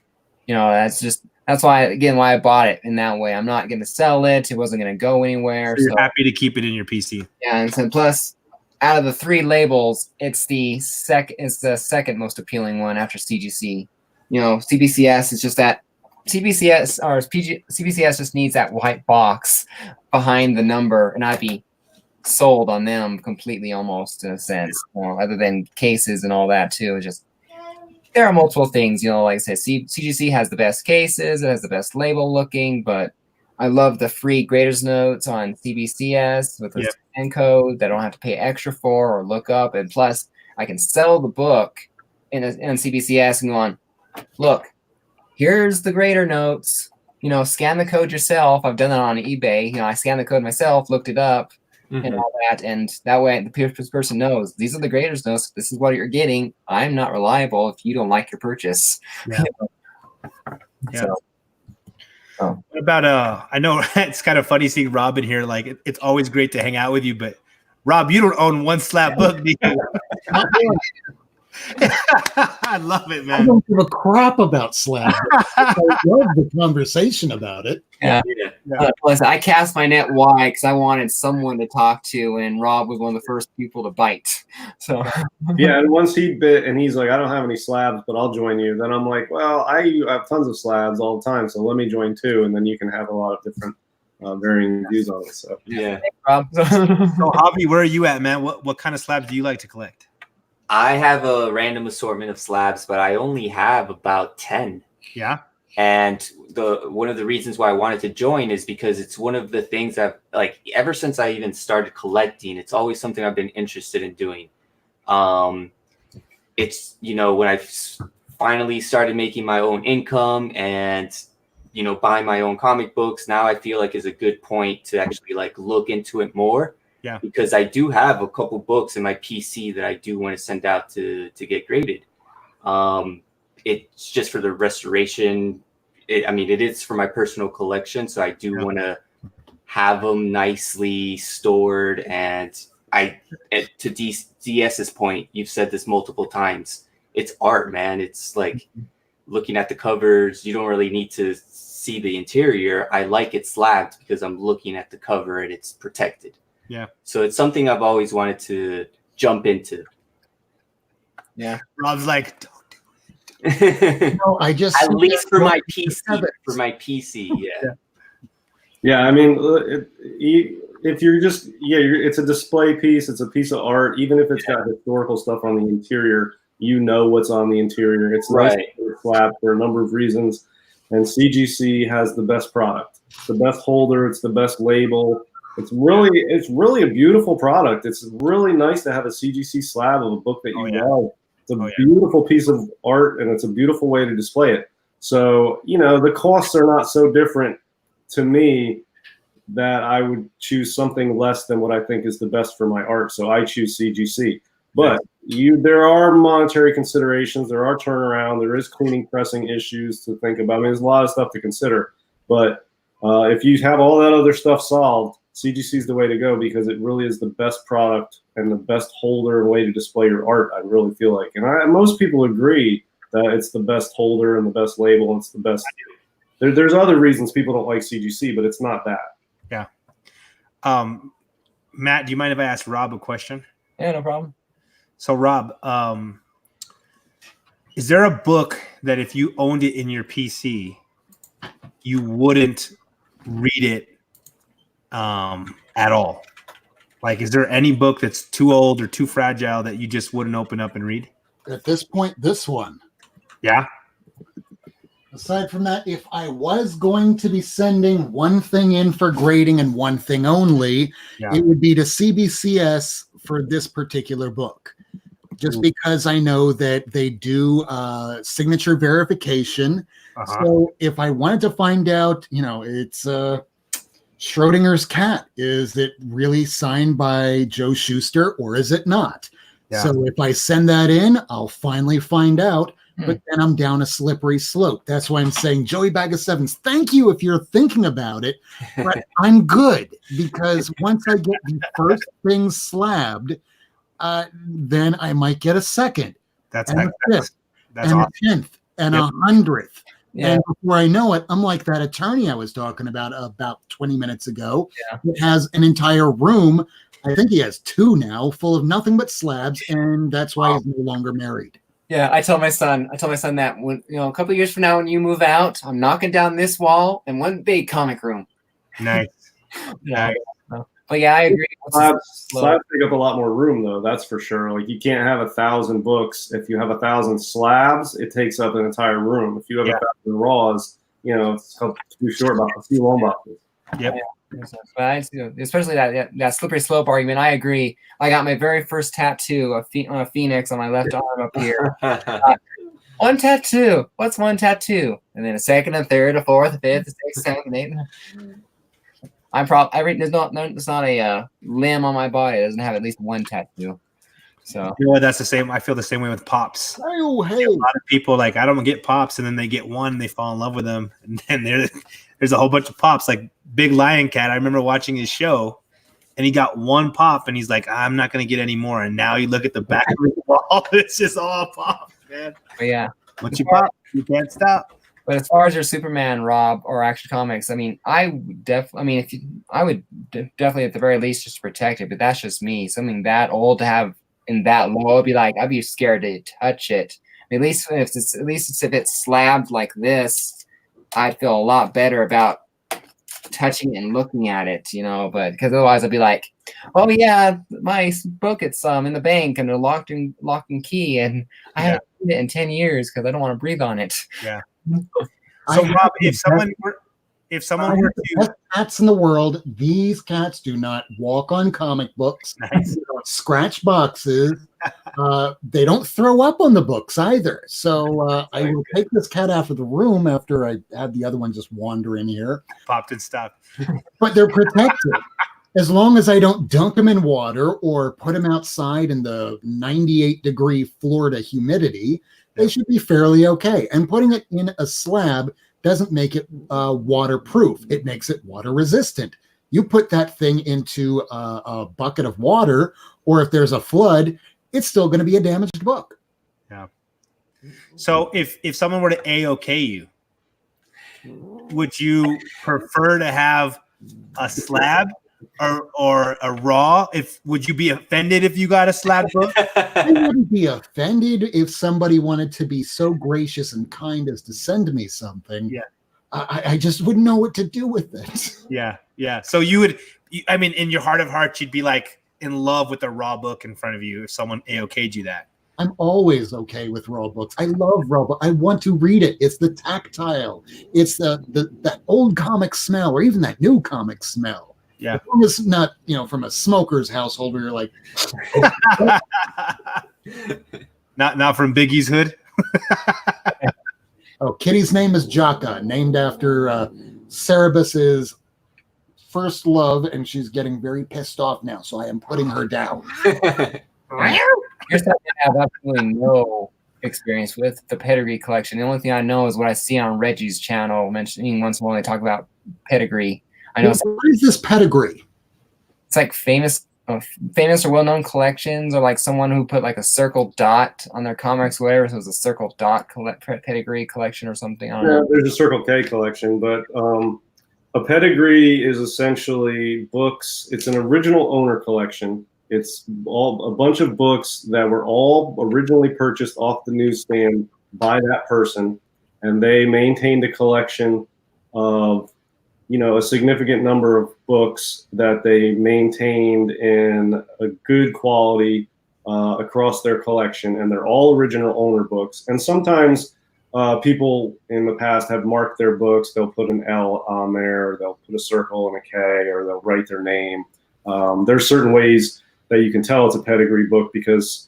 That's why I bought it in that way. I'm not going to sell it. It wasn't going to go anywhere. So you're happy to keep it in your PC. Yeah, and so plus, out of the 3 labels, it's the second most appealing one after CGC. CBCS is just that CBCS just needs that white box behind the number, and I'd be sold on them completely, almost in a sense. Other than cases and all that too, it's just. There are multiple things, like I said, CGC has the best cases, it has the best label looking, but I love the free graders notes on CBCS with the scan code that I don't have to pay extra for or look up. And plus, I can sell the book in CBCS and go on, look, here's the grader notes, scan the code yourself. I've done that on eBay. I scanned the code myself, looked it up, and all that, and that way the person knows these are the graders notes. This is what you're getting. I'm not reliable if you don't like your purchase. Yeah. So, what about I know it's kind of funny seeing Rob in here. Like it's always great to hang out with you, but Rob, you don't own one slab book, do you? I love it, man. I don't give a crap about slab. I love the conversation about it. Yeah. Plus, I cast my net wide because I wanted someone to talk to, and Rob was one of the first people to bite. So yeah, and once he bit, and he's like, "I don't have any slabs, but I'll join you." Then I'm like, "Well, I have tons of slabs all the time, so let me join too." And then you can have a lot of different varying views on it. So yeah. Rob. So, Javi, where are you at, man? What kind of slabs do you like to collect? I have a random assortment of slabs, but I only have about 10. Yeah. And one of the reasons why I wanted to join is because it's one of the things that, like, ever since I even started collecting, it's always something I've been interested in doing. it's, you know, when I finally started making my own income and, you know, buying my own comic books, now I feel like is a good point to actually like look into it more. Yeah. Because I do have a couple books in my PC that I do want to send out to get graded. It's just for the restoration. I mean, it is for my personal collection, so I do want to have them nicely stored. And to DS's point, you've said this multiple times. It's art, man. It's like looking at the covers. You don't really need to see the interior. I like it slabbed because I'm looking at the cover and it's protected. Yeah. So it's something I've always wanted to jump into. Yeah. Rob's like, don't do it. No, I just at least for my PC. For my PC, yeah. Yeah, I mean, if you're just it's a display piece. It's a piece of art. Even if it's got historical stuff on the interior, you know what's on the interior. It's nice to slap for a number of reasons. And CGC has the best product. It's the best holder. It's the best label. It's really a beautiful product. It's really nice to have a CGC slab of a book that you love. It's a beautiful piece of art, and it's a beautiful way to display it. So, you know, the costs are not so different to me that I would choose something less than what I think is the best for my art. So I choose CGC. But there are monetary considerations. There are turnaround. There is cleaning, pressing issues to think about. I mean, there's a lot of stuff to consider. But if you have all that other stuff solved, CGC is the way to go because it really is the best product and the best holder and way to display your art, I really feel like. And most people agree that it's the best holder and the best label and it's the best. There's other reasons people don't like CGC, but it's not that. Yeah. Matt, do you mind if I ask Rob a question? Yeah, no problem. So, Rob, is there a book that if you owned it in your PC, you wouldn't read it at all? Like, is there any book that's too old or too fragile that you just wouldn't open up and read? At this point, this one. Yeah. Aside from that, if I was going to be sending one thing in for grading and one thing only, it would be to CBCS for this particular book. Just because I know that they do signature verification. So if I wanted to find out, you know, it's Schrodinger's cat, is it really signed by Joe Shuster or is it not? Yeah. So if I send that in, I'll finally find out. But then I'm down a slippery slope. That's why I'm saying, Joey Bag of Sevens, thank you if you're thinking about it, but I'm good because once I get the first thing slabbed, then I might get a second, that's and a fifth, and awesome. a 10th, and 100th. Yeah. And before I know it, I'm like that attorney I was talking about 20 minutes ago. Yeah. It has an entire room. I think he has 2 now, full of nothing but slabs, and that's why he's no longer married. Yeah, I tell my son that when, you know, a couple of years from now when you move out, I'm knocking down this wall and one big comic room. Nice. Nice. But yeah, I agree. Slabs take up a lot more room, though. That's for sure. Like you can't have 1,000 books. If you have 1,000 slabs, it takes up an entire room. If you have 1,000 raws, you know, it's too short boxes, too long boxes. Yep. But especially that slippery slope argument, I agree. I got my very first tattoo, a phoenix on my left arm up here. One tattoo. What's one tattoo? And then a second, a third, a fourth, a fifth, a sixth, seventh, eighth. There's not a limb on my body that doesn't have at least one tattoo. So you know, that's the same. I feel the same way with pops. Oh, hey. A lot of people like I don't get pops, and then they get one, and they fall in love with them, and then there's a whole bunch of pops. Like Big Lion Cat, I remember watching his show, and he got one pop, and he's like, I'm not gonna get any more. And now you look at the back of the wall, it's just all pops, man. But yeah, once you pop, you can't stop. But as far as your Superman, Rob, or Action Comics, I mean, I would definitely at the very least just protect it. But that's just me. Something that old to have in that low, I'd be scared to touch it. At least if it's slabbed like this, I'd feel a lot better about touching it and looking at it, you know. But because otherwise, I'd be like, oh yeah, my book, it's in the bank and they're locked and key, and I haven't seen it in 10 years because I don't want to breathe on it. Yeah. So Rob, if someone were if someone were the to best cats in the world, these cats do not walk on comic books. Nice. They don't scratch boxes. They don't throw up on the books either. So I will take this cat out of the room after I had the other one just wander in here. popped and stopped. But they're protected. As long as I don't dunk them in water or put them outside in the 98-degree Florida humidity, they should be fairly okay. And putting it in a slab doesn't make it waterproof. It makes it water resistant. You put that thing into a bucket of water, or if there's a flood, it's still going to be a damaged book. Yeah. So if someone were to A-OK you, would you prefer to have a slab or a raw? Would you be offended if you got a slab book? I wouldn't be offended if somebody wanted to be so gracious and kind as to send me something. Yeah. I just wouldn't know what to do with it. Yeah. So you would, I mean, in your heart of hearts, you'd be like in love with a raw book in front of you if someone A-OK'd you that. I'm always okay with raw books. I love raw books. I want to read it. It's the tactile. It's that old comic smell, or even that new comic smell. Yeah. It's not, from a smoker's household where you're like, not from Biggie's hood. oh, Kitty's name is Jaka, named after Cerebus's first love, and she's getting very pissed off now, so I am putting her down. Here's something I have absolutely no experience with: the pedigree collection. The only thing I know is what I see on Reggie's channel mentioning once in a while they talk about pedigree. I know What is this pedigree? it's like famous or well-known collections, or like someone who put like a circle dot on their comics, or whatever. So it was a circle dot pedigree collection or something. I don't know. There's a Circle K collection, but a pedigree is essentially books. It's an original owner collection. It's all a bunch of books that were all originally purchased off the newsstand by that person, and they maintained a collection of, a significant number of books that they maintained in a good quality across their collection, and they're all original owner books. And sometimes people in the past have marked their books. They'll put an L on there, or they'll put a circle and a K, or they'll write their name. There's certain ways that you can tell it's a pedigree book because,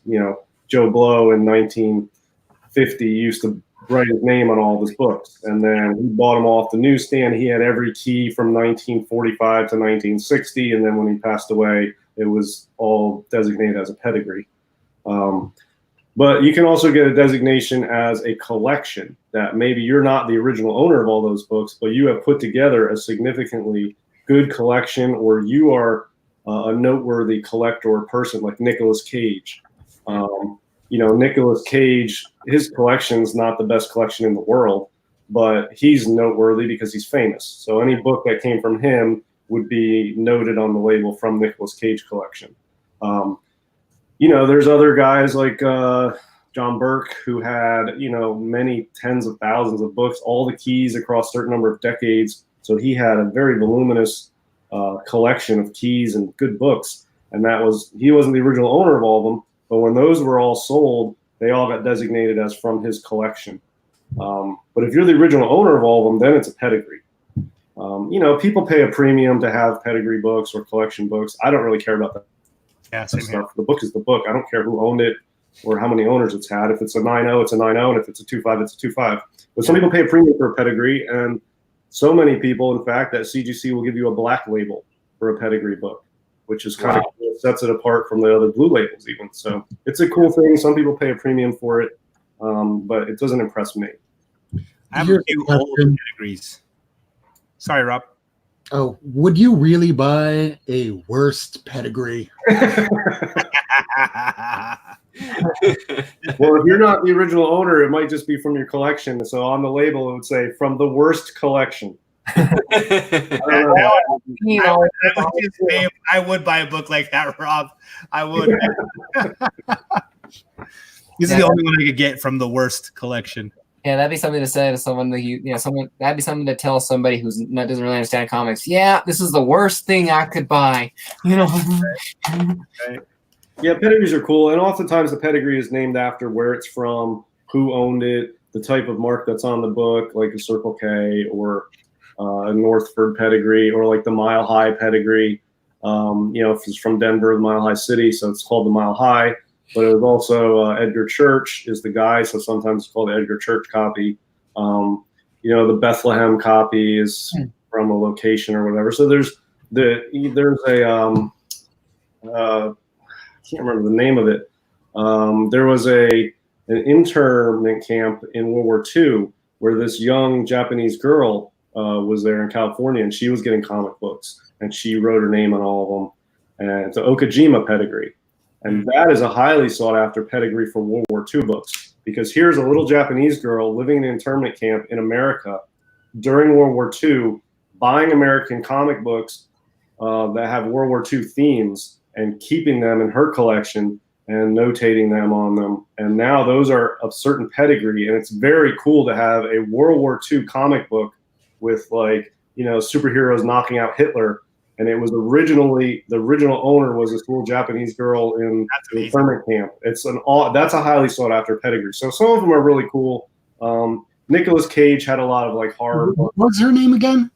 Joe Blow in 1950 used to write his name on all of his books. And then he bought them off the newsstand. He had every key from 1945 to 1960. And then when he passed away, it was all designated as a pedigree. But you can also get a designation as a collection, that maybe you're not the original owner of all those books, but you have put together a significantly good collection, or you are a noteworthy collector or person like Nicolas Cage. Nicolas Cage, his collection's not the best collection in the world, but he's noteworthy because he's famous. So any book that came from him would be noted on the label from Nicolas Cage collection. There's other guys like John Burke who had, many tens of thousands of books, all the keys across a certain number of decades. So he had a very voluminous collection of keys and good books. And he wasn't the original owner of all of them, but when those were all sold, they all got designated as from his collection. But if you're the original owner of all of them, then it's a pedigree. People pay a premium to have pedigree books or collection books. I don't really care about that. Yeah, same stuff. here. The book is the book. I don't care who owned it or how many owners it's had. If it's a 9.0, it's a 9.0, and if it's a 2.5, it's a 2.5. But some people pay a premium for a pedigree, and so many people, in fact, that CGC will give you a black label for a pedigree book, which is kind of cool. It sets it apart from the other blue labels even. So it's a cool thing. Some people pay a premium for it, but it doesn't impress me. I have a few old pedigrees. Sorry, Rob. Oh, would you really buy a worst pedigree? Well, if you're not the original owner, it might just be from your collection. So on the label, it would say from the worst collection. I would buy a book like that, Rob. I would. This is the only one I could get from the worst collection. Yeah, that'd be something to say to someone that that'd be something to tell somebody who's not doesn't really understand comics. Yeah, this is the worst thing I could buy. Right. Yeah, pedigrees are cool, and oftentimes the pedigree is named after where it's from, who owned it, the type of mark that's on the book, like a Circle K, or Northford pedigree, or like the Mile High pedigree. If it's from Denver, Mile High City, so it's called the Mile High. But it was also Edgar Church is the guy, so sometimes it's called the Edgar Church copy. The Bethlehem copy is from a location or whatever. So there's a I can't remember the name of it. There was an internment camp in World War II where this young Japanese girl was there in California, and she was getting comic books, and she wrote her name on all of them. And it's an Okajima pedigree. And that is a highly sought after pedigree for World War II books, because here's a little Japanese girl living in an internment camp in America during World War II, buying American comic books that have World War II themes and keeping them in her collection and notating them on them. And now those are of certain pedigree. And it's very cool to have a World War II comic book with superheroes knocking out Hitler. And it was originally, the original owner was this little Japanese girl in the internment camp. That's a highly sought after pedigree. So some of them are really cool. Nicolas Cage had a lot of horror. What's her name again?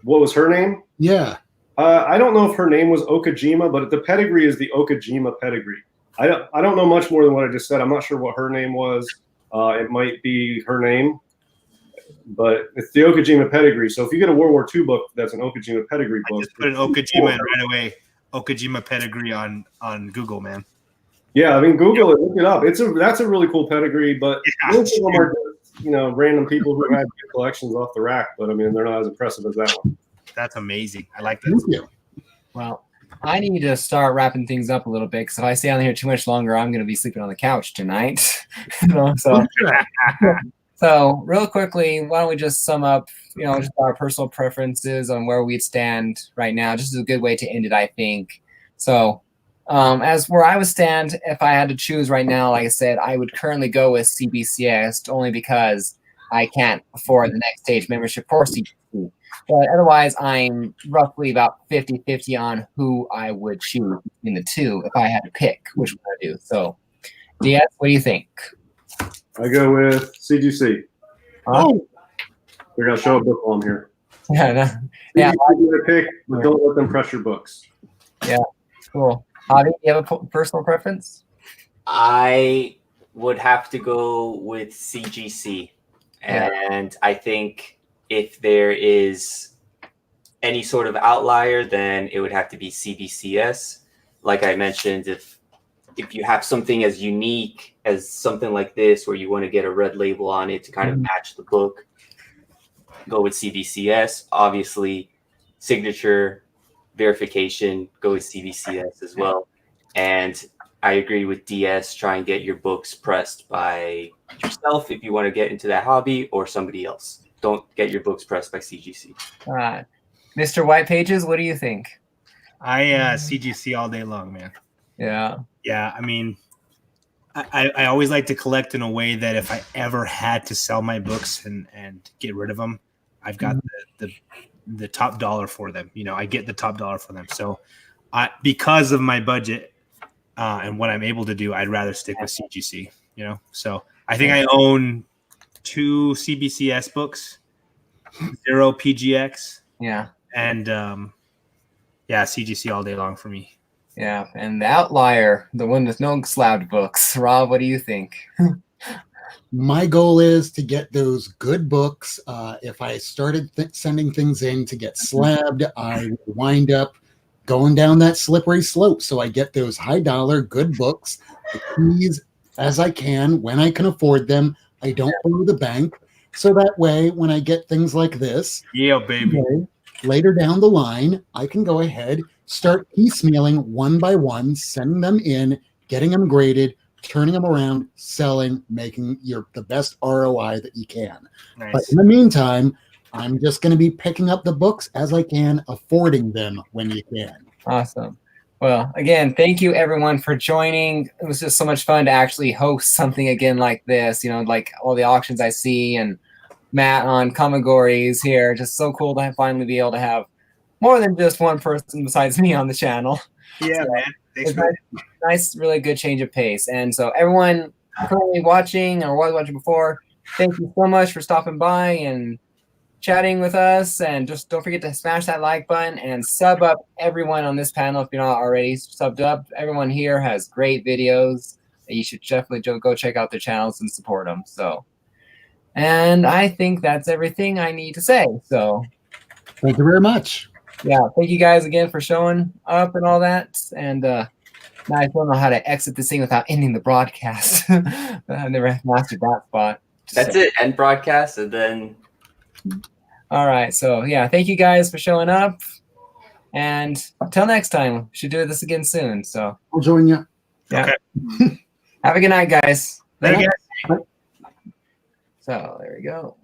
What was her name? Yeah. I don't know if her name was Okajima, but the pedigree is the Okajima pedigree. I don't know much more than what I just said. I'm not sure what her name was. It might be her name, but it's the Okajima pedigree. So if you get a World War II book that's an Okajima pedigree book, just put an Okajima in right away. Okajima pedigree on Google, man. Yeah, I mean, Google it, look it up. That's a really cool pedigree, but most of them are just, random people who have collections off the rack. But I mean, they're not as impressive as that one. That's amazing. I like that. Thank you. Well, I need to start wrapping things up a little bit, because if I stay on here too much longer, I'm going to be sleeping on the couch tonight. So real quickly, why don't we just sum up, just our personal preferences on where we'd stand right now. Just as a good way to end it, I think. So as where I would stand, if I had to choose right now, like I said, I would currently go with CBCS, only because I can't afford the next stage membership for CGC. But otherwise, I'm roughly about 50-50 on who I would choose between the two if I had to pick which one I do. So, DS, what do you think? I go with CGC. Oh, They're gonna show a book while I'm here. Yeah, CGC pick, but don't let them press your books. Yeah, cool. Javi, do you have a personal preference? I would have to go with CGC, and I think if there is any sort of outlier, then it would have to be CBCS. Like I mentioned, if you have something as unique as something like this, where you want to get a red label on it to kind of match the book, go with CBCS. Obviously, signature verification, go with CBCS as well. And I agree with DS. Try and get your books pressed by yourself if you want to get into that hobby, or somebody else. Don't get your books pressed by CGC. Mr. White Pages, what do you think? I CGC all day long, man. Yeah. Yeah, I mean, I always like to collect in a way that if I ever had to sell my books and get rid of them, I've got the top dollar for them. I get the top dollar for them. So because of my budget and what I'm able to do, I'd rather stick with CGC, So I think I own 2 CBCS books, 0 PGX. Yeah. And CGC all day long for me. Yeah, and the outlier, the one with no slabbed books. Rob, what do you think? My goal is to get those good books. If I started sending things in to get slabbed, I would wind up going down that slippery slope. So I get those high dollar good books, as I can, when I can afford them. I don't blow the bank. So that way, when I get things like this, yeah, baby, later down the line, I can go ahead, start piecemealing one by one, sending them in, getting them graded, turning them around, selling, making the best ROI that you can. Nice. But in the meantime, I'm just going to be picking up the books as I can, affording them when you can. Awesome. Well, again, thank you everyone for joining. It was just so much fun to actually host something again like this, like all the auctions I see, and Matt on Comigories here. Just so cool to finally be able to have more than just one person besides me on the channel. Yeah, so, man. Thanks for nice, really good change of pace. And so everyone currently watching or was watching before, thank you so much for stopping by and chatting with us, and just don't forget to smash that like button and sub up everyone on this panel if you're not already subbed up. Everyone here has great videos. You should definitely go check out their channels and support them. So, and I think that's everything I need to say. So, Thank you very much. yeah, thank you guys again for showing up and all that. And now I don't know how to exit this thing without ending the broadcast. I've never mastered that spot. That's it. End broadcast, and then. All right. So yeah, thank you guys for showing up. And until next time, we should do this again soon. So I'll join you. yeah. Okay. Have a good night, guys. Later, guys. So there we go.